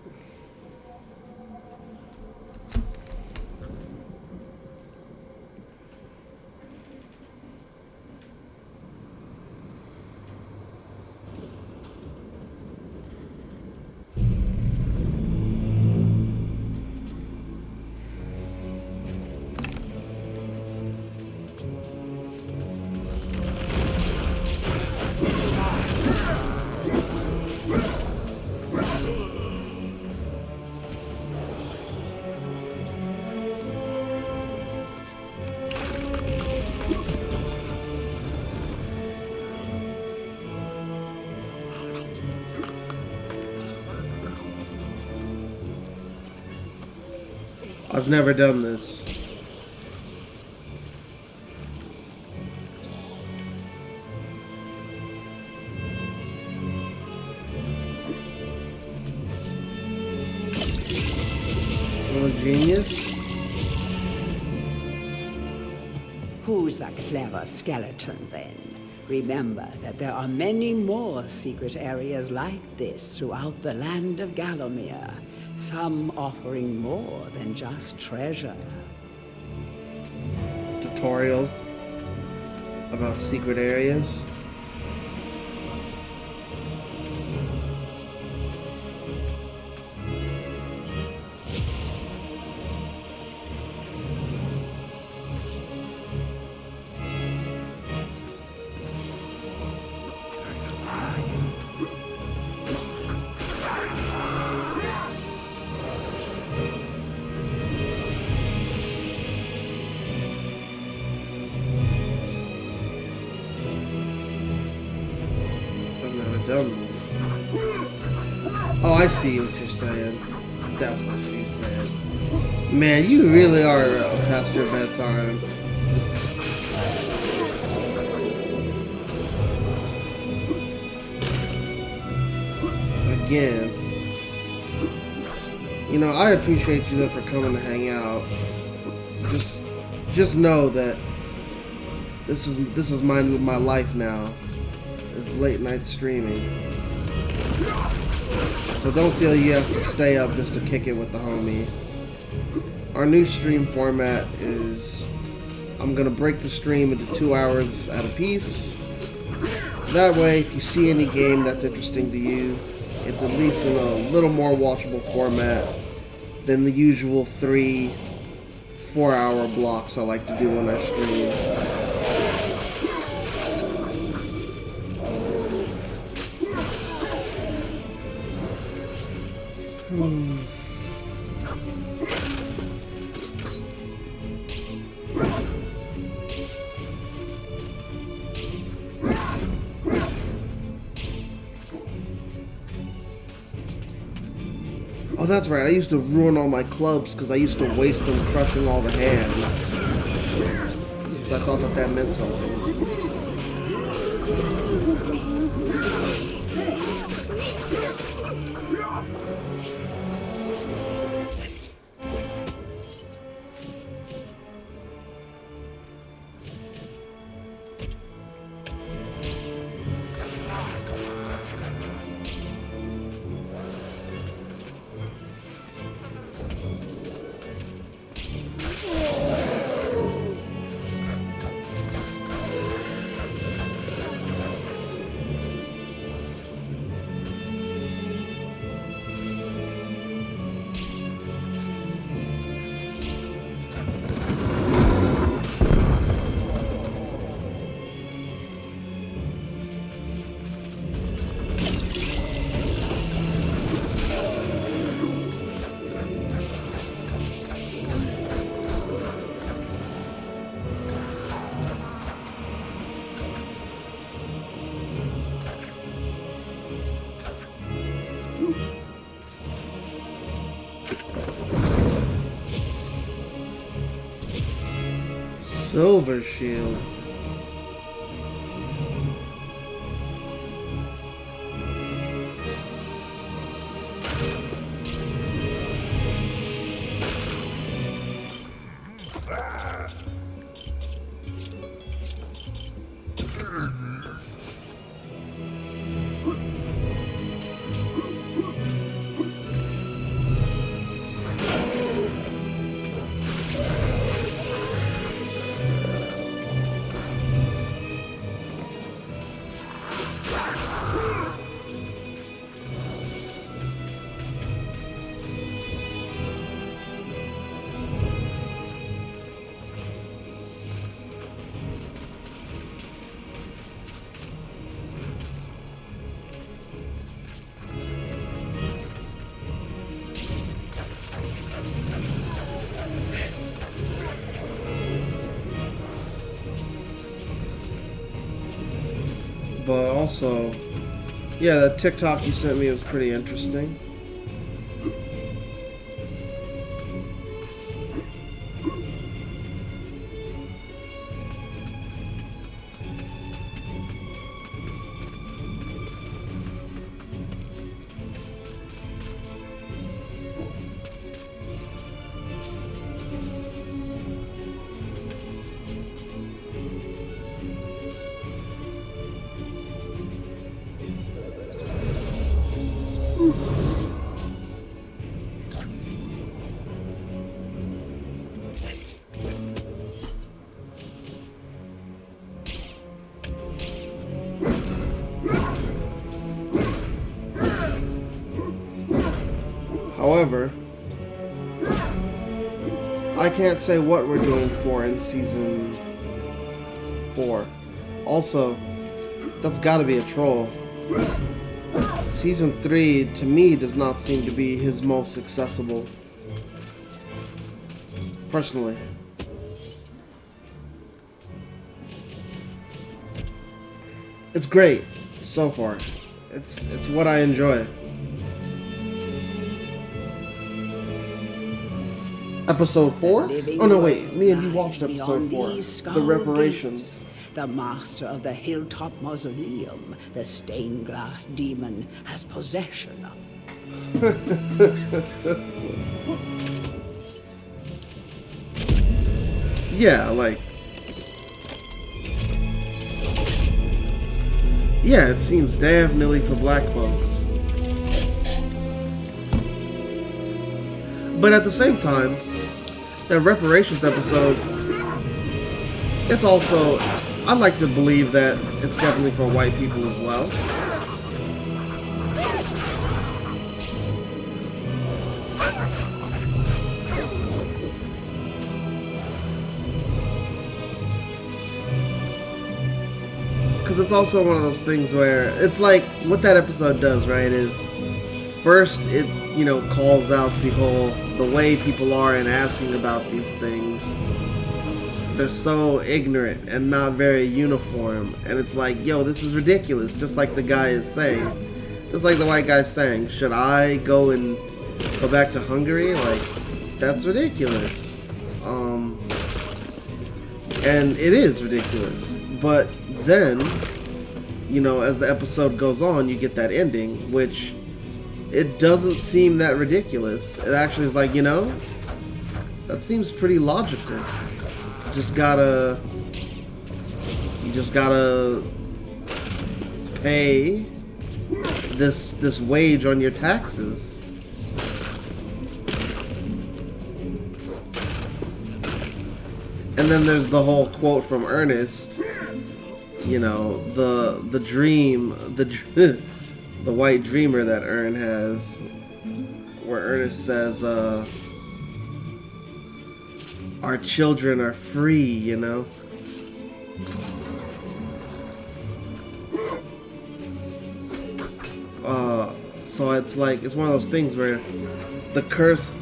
I've never done this. Oh, genius. Who's a clever skeleton, then? Remember that there are many more secret areas like this throughout the land of Gallowmere, some offering more than just treasure. Tutorial about secret areas. dummies. Oh, I see what you're saying. That's what she's saying. Man, you really are past your bedtime. Again. You know, I appreciate you though for coming to hang out. Just know that this is my life now. It's late night streaming. So don't feel you have to stay up just to kick it with the homie. Our new stream format is I'm gonna break the stream into 2 hours at a piece. That way, if you see any game that's interesting to you, it's at least in a little more watchable format than the usual 3-4 hour blocks I like to do when I stream. Oh, that's right. I used to ruin all my clubs because I used to waste them crushing all the hands. I thought that meant something. Silver Shield. But also, yeah, that TikTok you sent me was pretty interesting. However, I can't say what we're doing for in Season 4. Also, that's gotta be a troll. Season 3, to me, does not seem to be his most accessible. Personally. It's great, so far. It's what I enjoy. Episode 4? Oh no, wait. Me and you watched episode 4. The reparations. The master of the hilltop mausoleum, the stained glass demon, has possession of. Yeah, like. Yeah, it seems definitely for black folks. But at the same time, that reparations episode, it's also, I like to believe that it's definitely for white people as well. Because it's also one of those things where it's like what that episode does, right? Is first it, you know, calls out the way people are and asking about these things. They're so ignorant and not very uniform, and it's like, yo, this is ridiculous. Just like the guy is saying, just like the white guy's saying, should I go back to Hungary? Like, that's ridiculous. And it is ridiculous. But then, you know, as the episode goes on, you get that ending, which it doesn't seem that ridiculous. It actually is like, you know, that seems pretty logical. You just gotta pay this wage on your taxes. And then there's the whole quote from Ernest, you know, the dream, the white dreamer that Ern has, where Ernest says, our children are free, you know. So it's like, it's one of those things where the curse,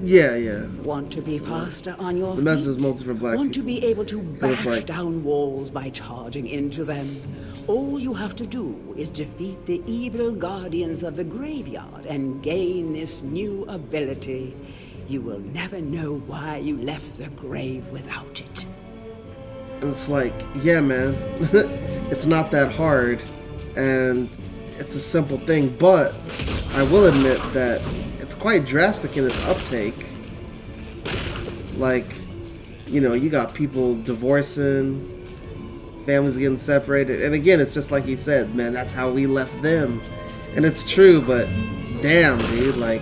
yeah. Want to be faster on your The message is mostly for black Want people. to be able to bash like- down walls by charging into them. All you have to do is defeat the evil guardians of the graveyard and gain this new ability. You will never know why you left the grave without it. And it's like, yeah, man, it's not that hard, and it's a simple thing, but I will admit that it's quite drastic in its uptake. Like, you know, you got people divorcing, families getting separated, and again, it's just like he said, man, that's how we left them. And it's true, but damn, dude, like,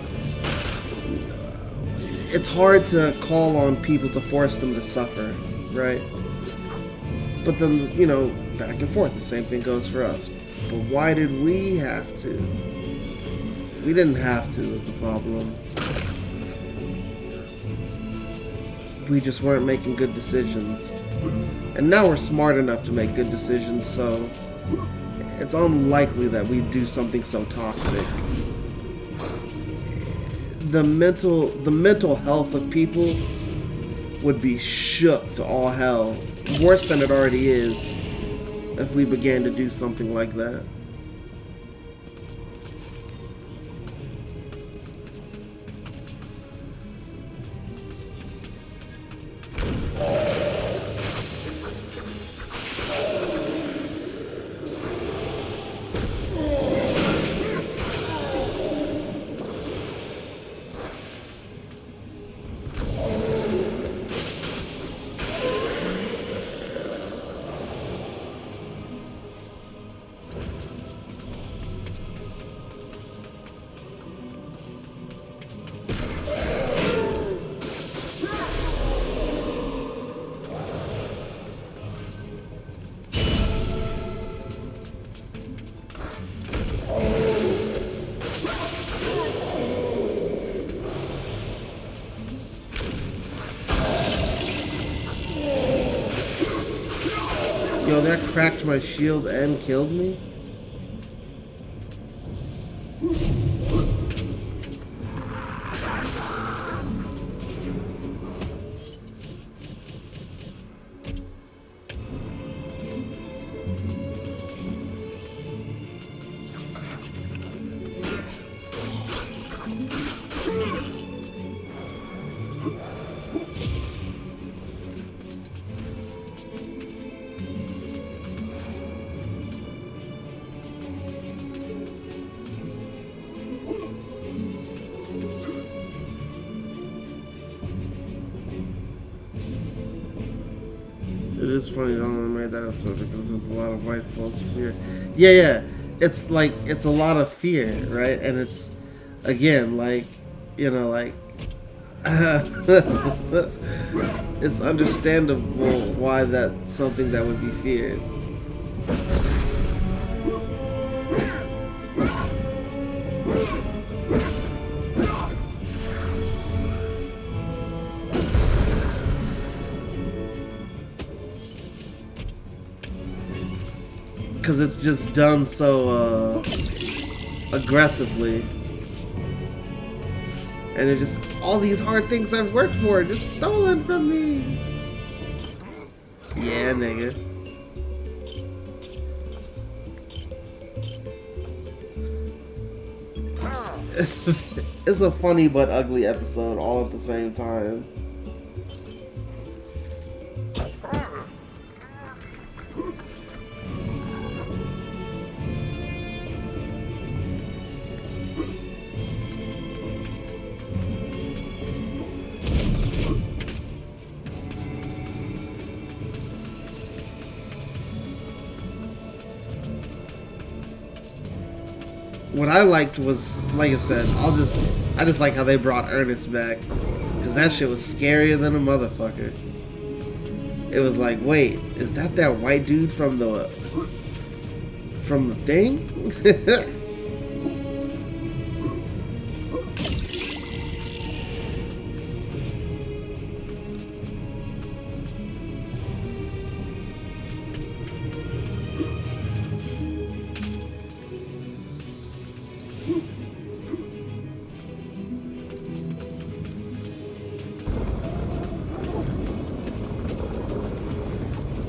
it's hard to call on people to force them to suffer, right? But then, you know, back and forth, the same thing goes for us. But why did we have to? We didn't have to, is the problem. We just weren't making good decisions. And now we're smart enough to make good decisions, so it's unlikely that we do something so toxic. The mental health of people would be shook to all hell, worse than it already is, if we began to do something like that. Yo, that cracked my shield and killed me? It is funny I only made that episode because there's a lot of white folks here. Yeah. It's like, it's a lot of fear, right? And it's, again, like, you know, like, it's understandable why that's something that would be feared. Because it's just done so aggressively. And it just, all these hard things I've worked for are just stolen from me. Yeah, nigga. It's a funny but ugly episode all at the same time. What I liked was, like I said, I just like how they brought Ernest back, because that shit was scarier than a motherfucker. It was like, wait, is that white dude from the thing?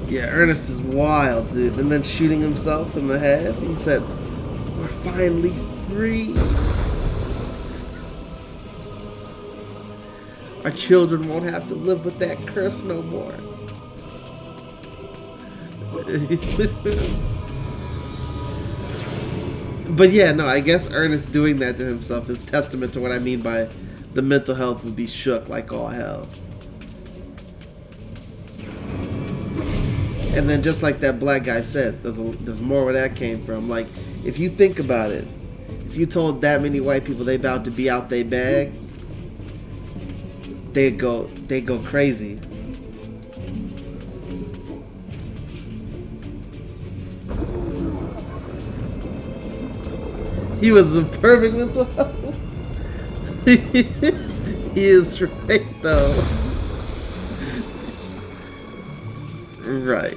Yeah, Ernest is wild, dude. And then shooting himself in the head. He said, "We're finally free. Our children won't have to live with that curse no more." But yeah, no, I guess Ernest doing that to himself is testament to what I mean by the mental health would be shook like all hell. And then just like that black guy said, there's more where that came from. Like, if you think about it, if you told that many white people they about to be out their bag, they'd go crazy. He was in perfect mental health. He is straight though. Right.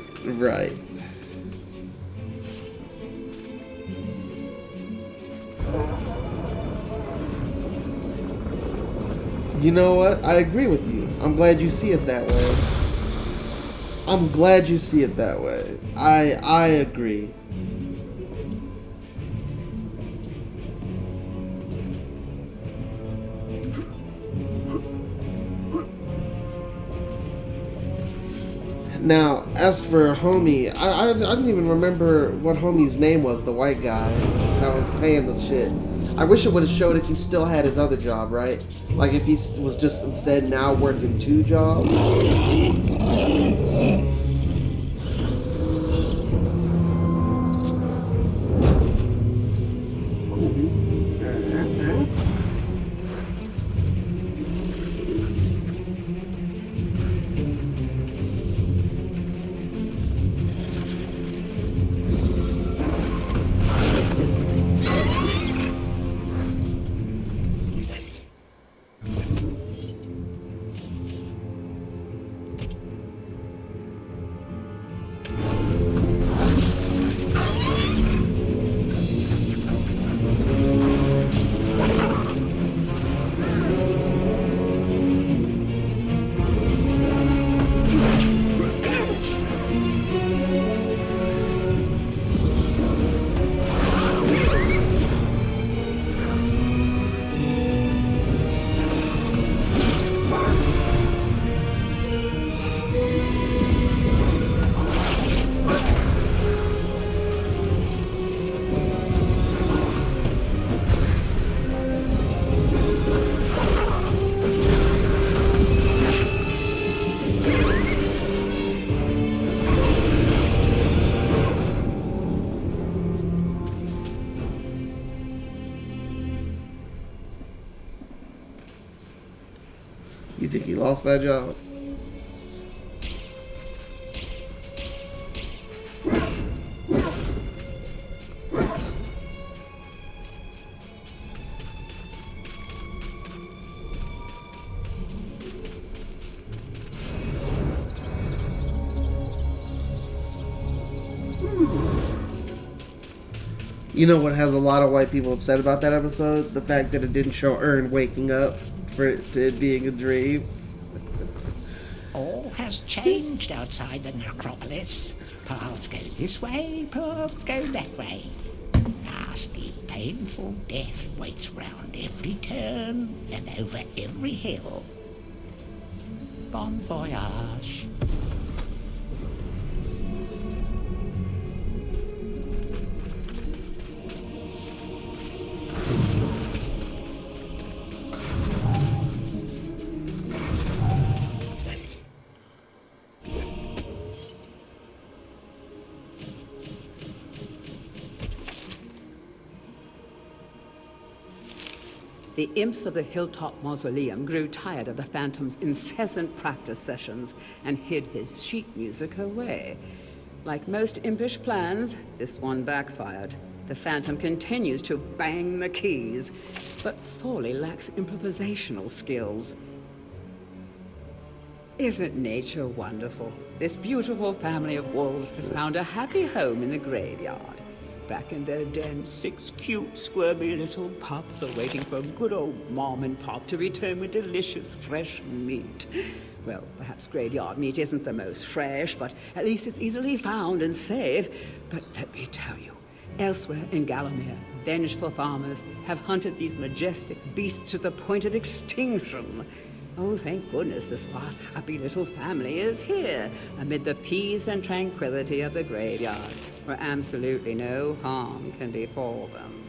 You know what? I agree with you. I'm glad you see it that way. I agree. Now, as for Homie, I didn't even remember what Homie's name was, the white guy that was paying the shit. I wish it would have showed if he still had his other job, right? Like if he was just instead now working 2 jobs. lost that job. You know what has a lot of white people upset about that episode? The fact that it didn't show Ern waking up for it being a dream. All has changed outside the necropolis. Paths go this way, paths go that way. Nasty, painful death waits round every turn and over every hill. Bon voyage. The imps of the Hilltop Mausoleum grew tired of the Phantom's incessant practice sessions and hid his sheet music away. Like most impish plans, this one backfired. The Phantom continues to bang the keys, but sorely lacks improvisational skills. Isn't nature wonderful? This beautiful family of wolves has found a happy home in the graveyard. Back in their den, 6 cute, squirmy little pups are waiting for good old Mom and Pop to return with delicious, fresh meat. Well, perhaps graveyard meat isn't the most fresh, but at least it's easily found and safe. But let me tell you, elsewhere in Gallowmere, vengeful farmers have hunted these majestic beasts to the point of extinction. Oh, thank goodness this last happy little family is here, amid the peace and tranquility of the graveyard, where absolutely no harm can befall them.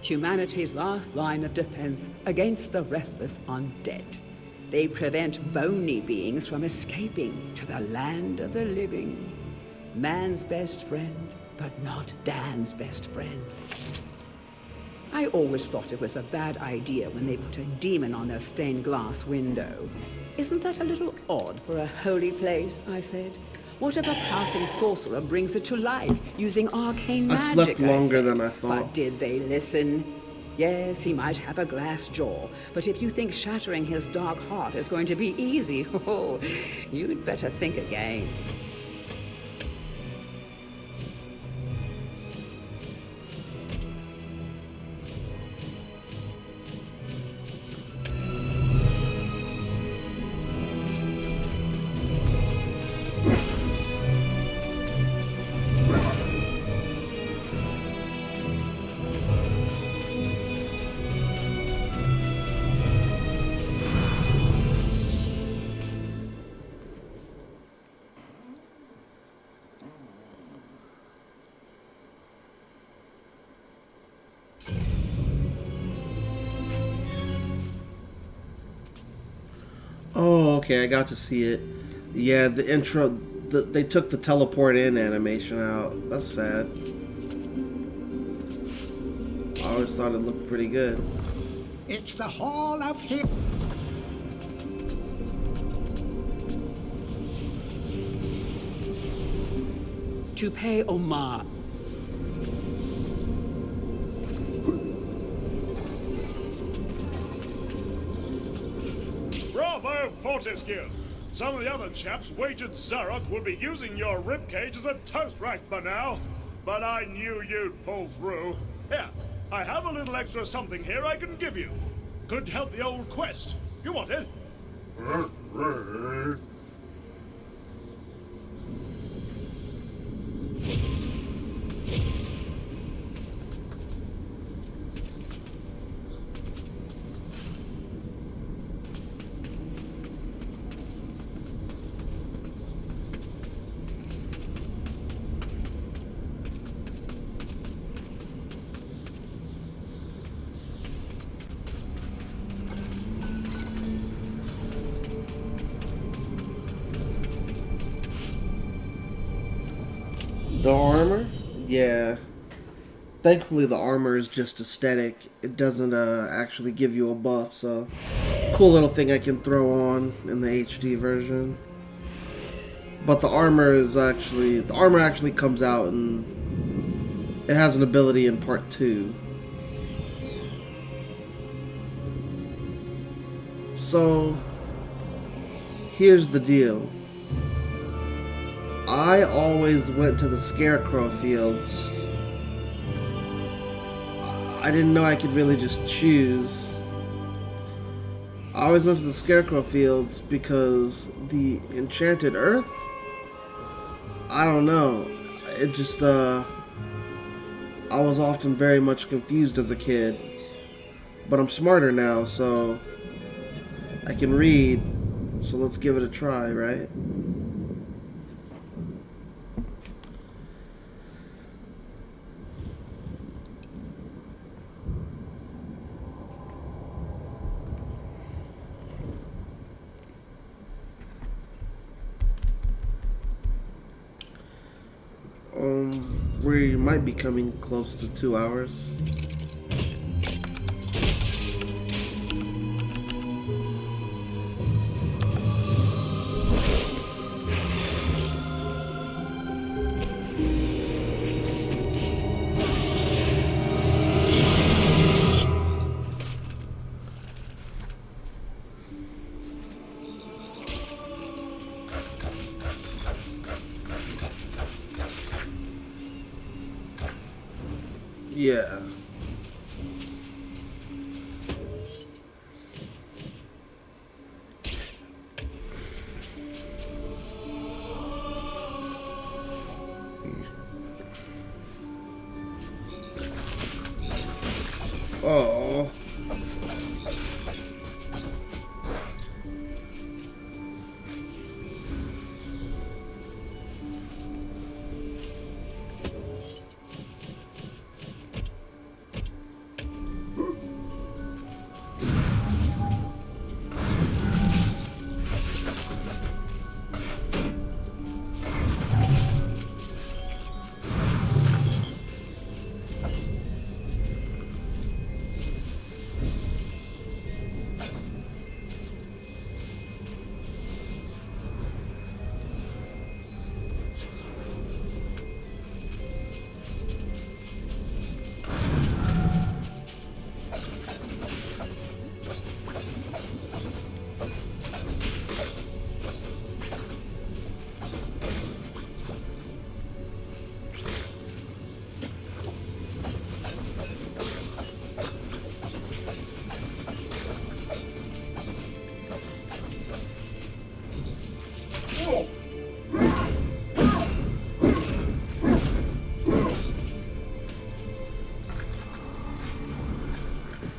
Humanity's last line of defense against the restless undead. They prevent bony beings from escaping to the land of the living. Man's best friend, but not Dan's best friend. I always thought it was a bad idea when they put a demon on their stained glass window. Isn't that a little odd for a holy place, I said. What if a passing sorcerer brings it to life using arcane magic? I slept longer than I thought. But did they listen? Yes, he might have a glass jaw, but if you think shattering his dark heart is going to be easy, oh, you'd better think again. Oh, okay, I got to see it. Yeah, the intro, they took the teleport in animation out. That's sad. I always thought it looked pretty good. It's the Hall of Him. To pay homage. Bravo, Fortescue! Some of the other chaps wagered Zarok would be using your ribcage as a toast rack by now. But I knew you'd pull through. Here, I have a little extra something here I can give you. Could help the old quest. You want it? The armor? Yeah. Thankfully, the armor is just aesthetic. It doesn't actually give you a buff, so cool little thing I can throw on in the HD version. But the armor actually comes out, and it has an ability in part 2. So here's the deal. I always went to the Scarecrow fields. I didn't know I could really just choose. I always went to the Scarecrow fields because the Enchanted Earth, I don't know. It just, I was often very much confused as a kid. But I'm smarter now, so I can read. So let's give it a try, right? We might be coming close to 2 hours. Yeah. Oh.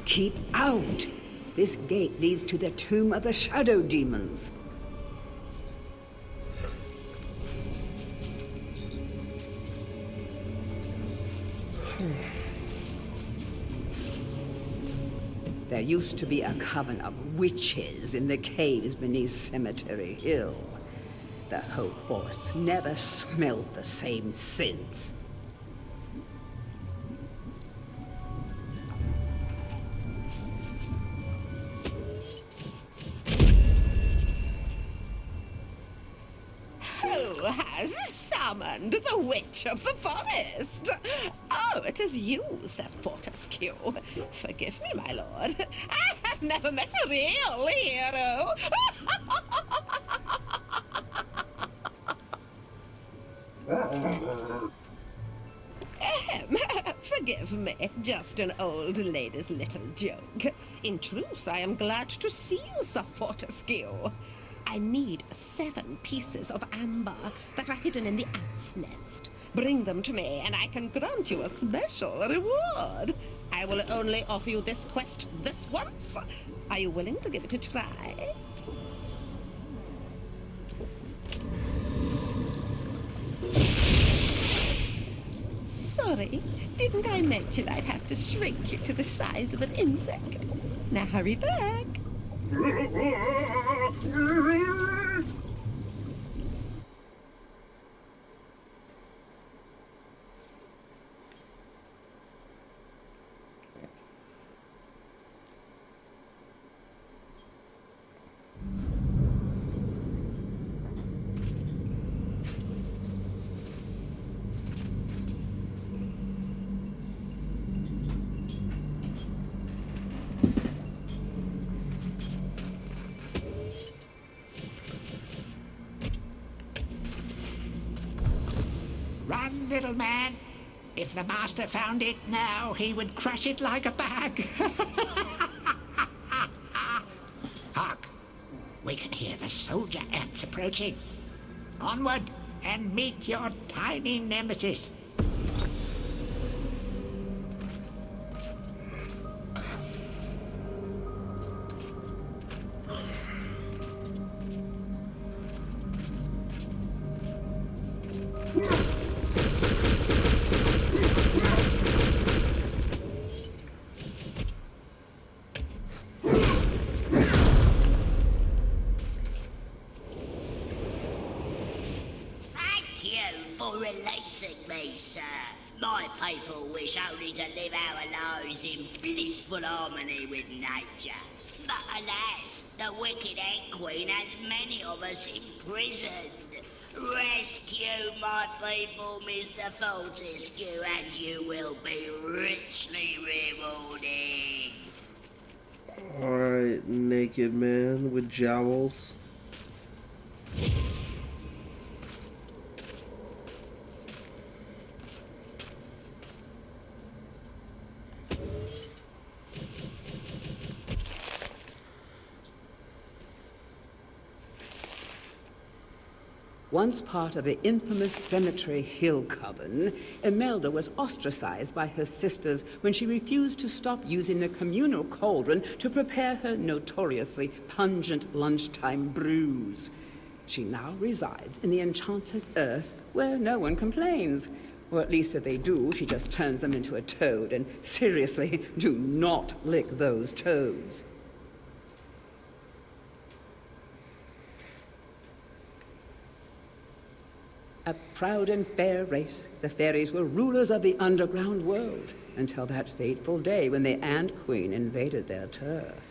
Keep out! This gate leads to the tomb of the shadow demons. There used to be a coven of witches in the caves beneath Cemetery Hill. The whole force never smelt the same since. Who has summoned the witch of the forest? Oh, it is you, Sir Fortescue. Forgive me, my lord. I have never met a real hero. Forgive me, just an old lady's little joke. In truth, I am glad to see you, Sir Fortescue. I need 7 pieces of amber that are hidden in the ant's nest. Bring them to me, and I can grant you a special reward. I will only offer you this quest this once. Are you willing to give it a try? Sorry, didn't I mention I'd have to shrink you to the size of an insect? Now hurry back. Run, little man. If the master found it now, he would crush it like a bag. Hark! We can hear the soldier ants approaching. Onward and meet your tiny nemesis. Releasing me, sir. My people wish only to live our lives in blissful harmony with nature. But alas, the wicked Egg Queen has many of us imprisoned. Rescue my people, Mr. Fortescue, and you will be richly rewarded. Alright, naked man with jowls. Once part of the infamous cemetery Hill Coven, Imelda was ostracized by her sisters when she refused to stop using the communal cauldron to prepare her notoriously pungent lunchtime brews. She now resides in the enchanted earth where no one complains. Or at least if they do, she just turns them into a toad. And seriously, do not lick those toads. A proud and fair race, the fairies were rulers of the underground world until that fateful day when the Ant Queen invaded their turf.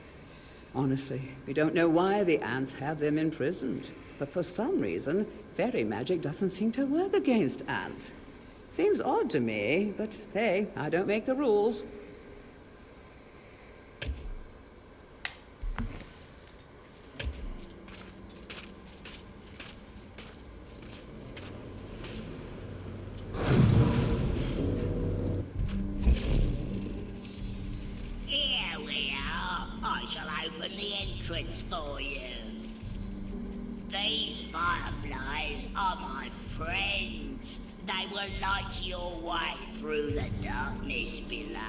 Honestly, we don't know why the ants have them imprisoned, but for some reason, fairy magic doesn't seem to work against ants. Seems odd to me, but hey, I don't make the rules. Here we are. I shall open the entrance for you. These fireflies are my friends. They will light your way through the darkness below.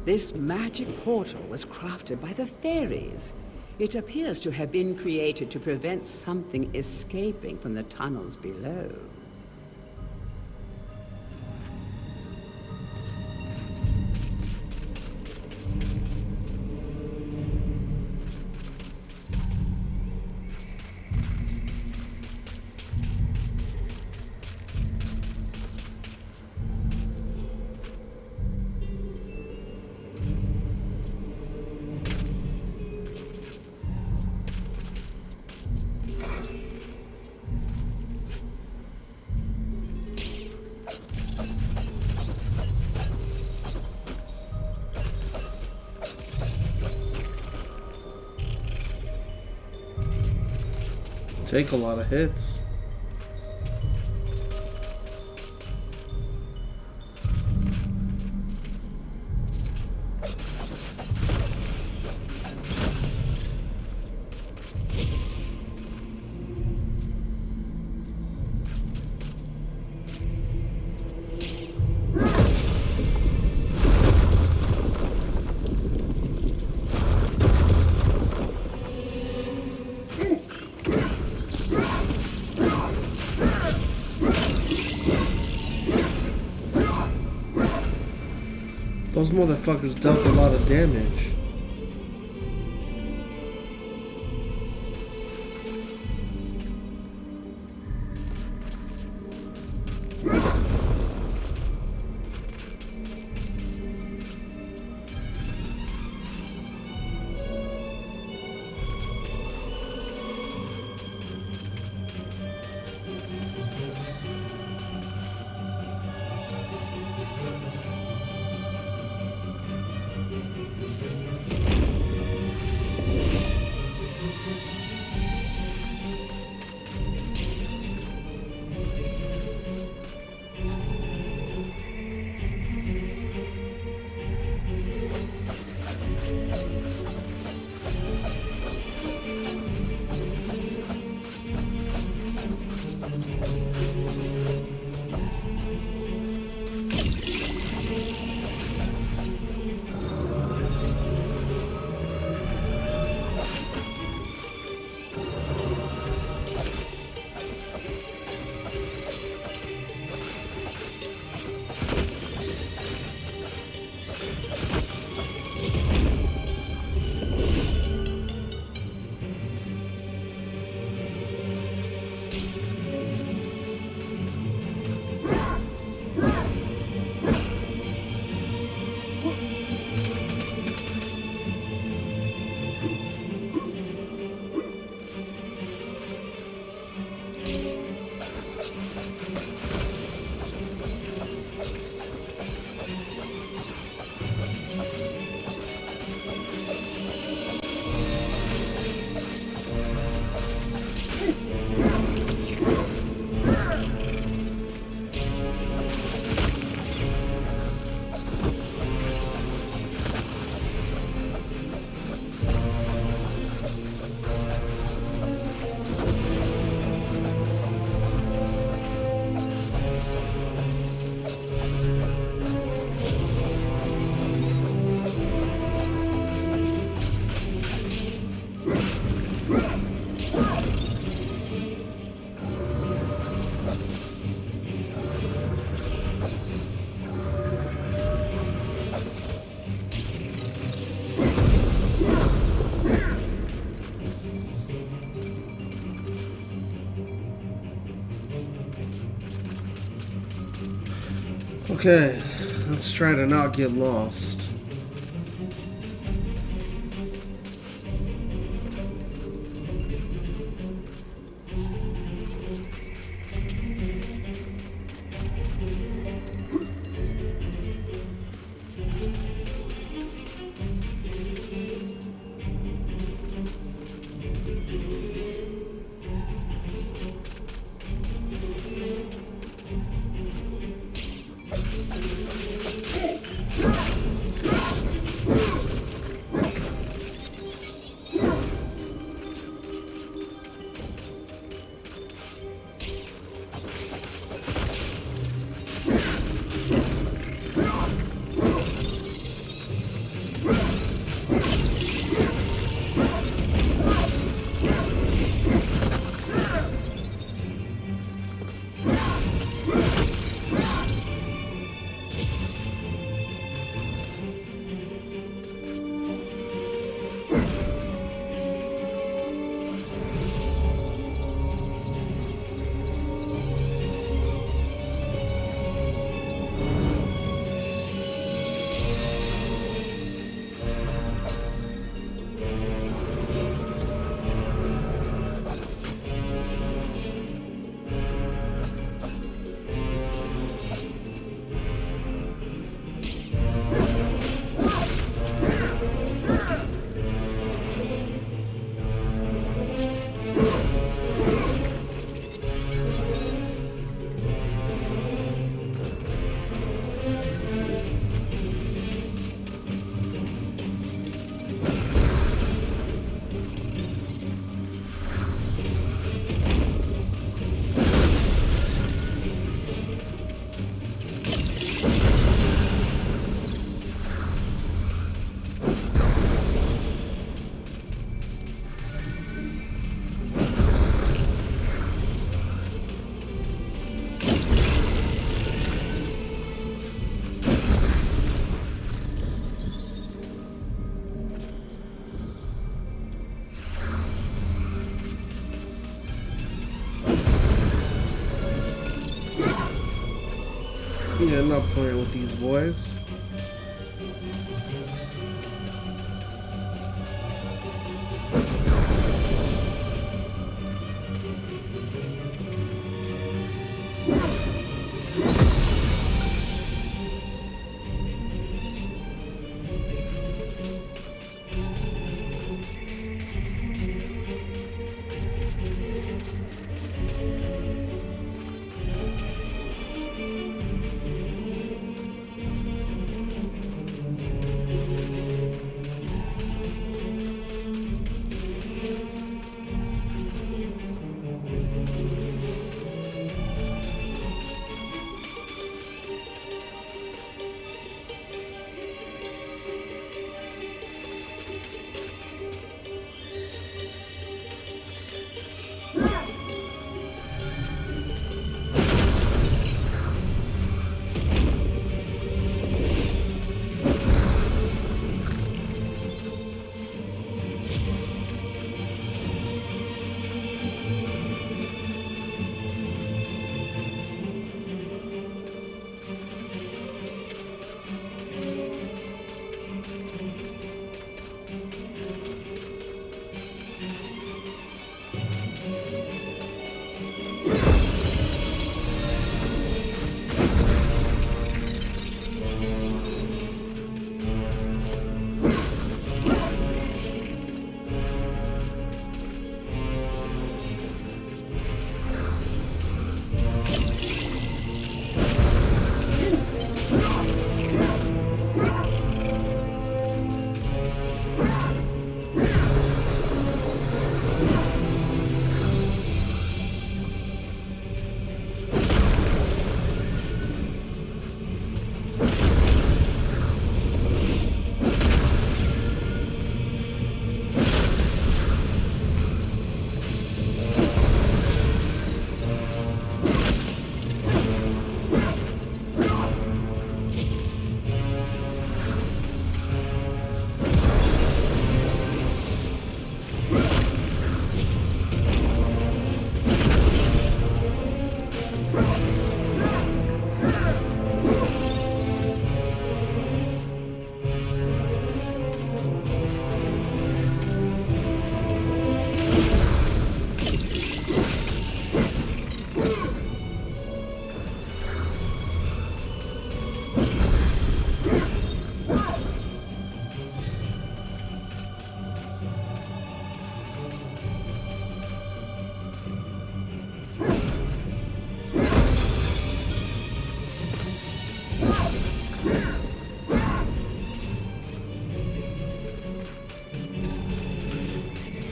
This magic portal was crafted by the fairies. It appears to have been created to prevent something escaping from the tunnels below. Take a lot of hits. Those motherfuckers dealt a lot of damage. Okay, let's try to not get lost. Yeah, I'm not playing with these boys.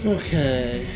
Okay.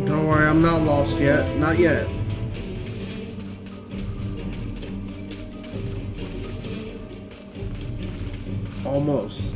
Don't worry, I'm not lost yet. Not yet. Almost.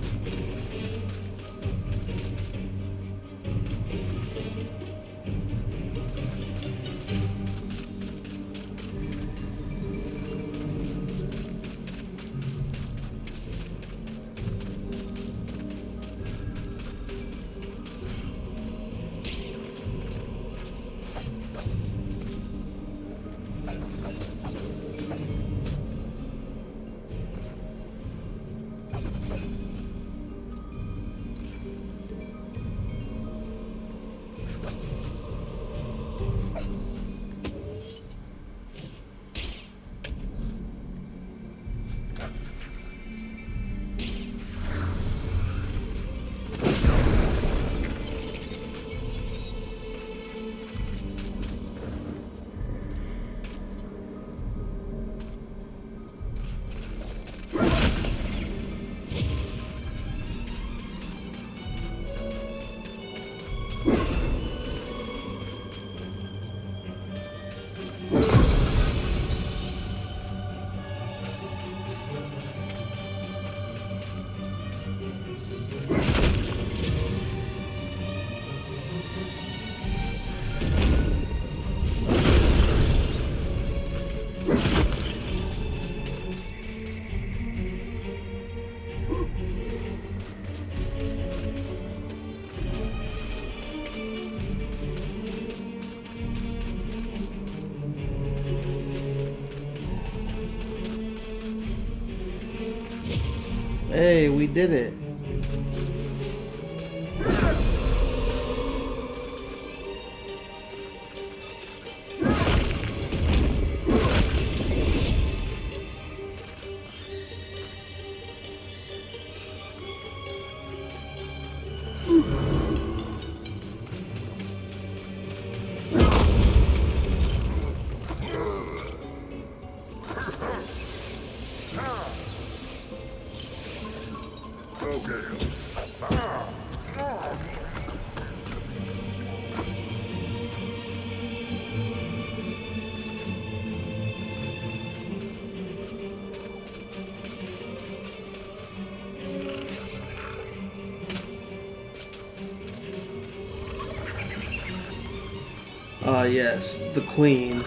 Hey, we did it. Yes, the Queen.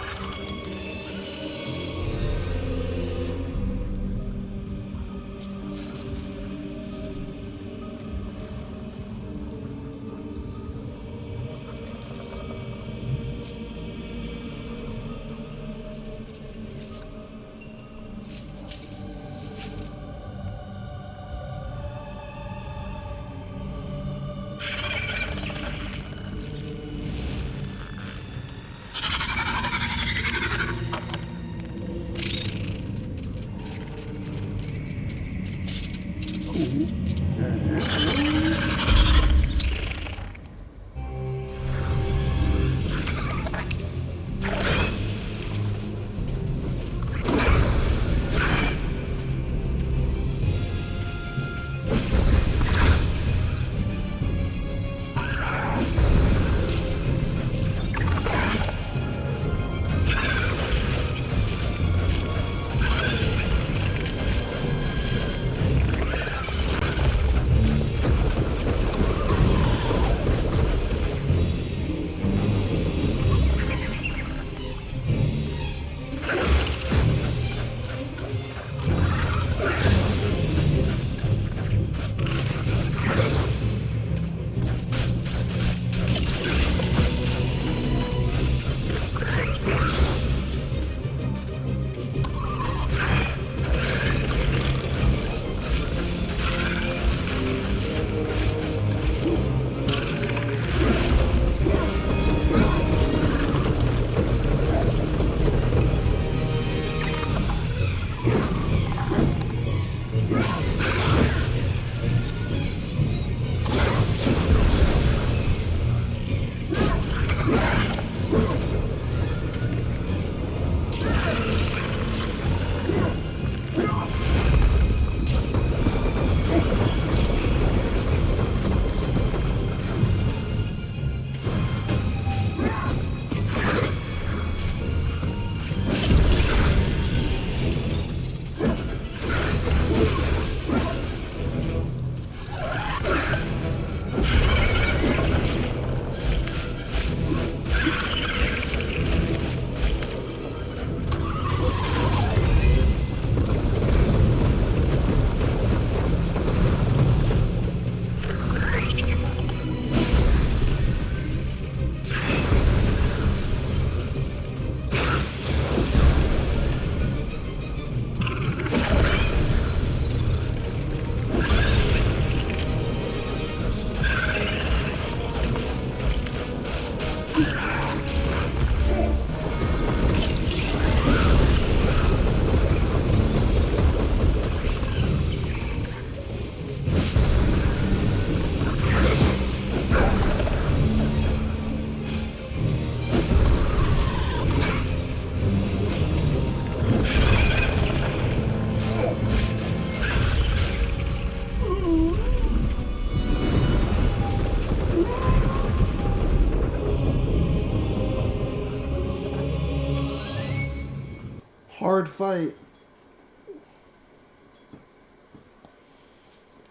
hard fight.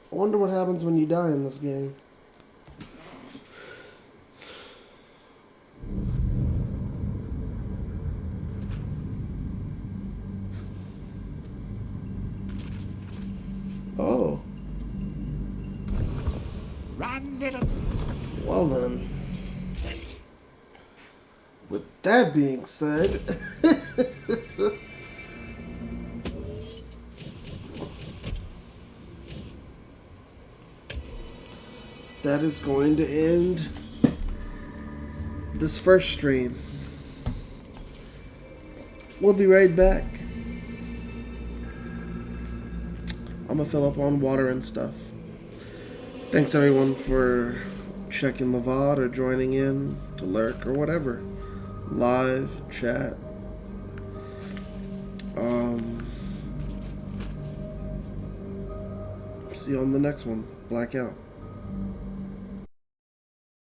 I wonder what happens when you die in this game. Oh. Run, little... Well then. With that being said... that is going to end this first stream. We'll be right back. I'm gonna fill up on water and stuff. Thanks everyone for checking the VOD or joining in to lurk or whatever. Live, chat. See you on the next one. Blackout.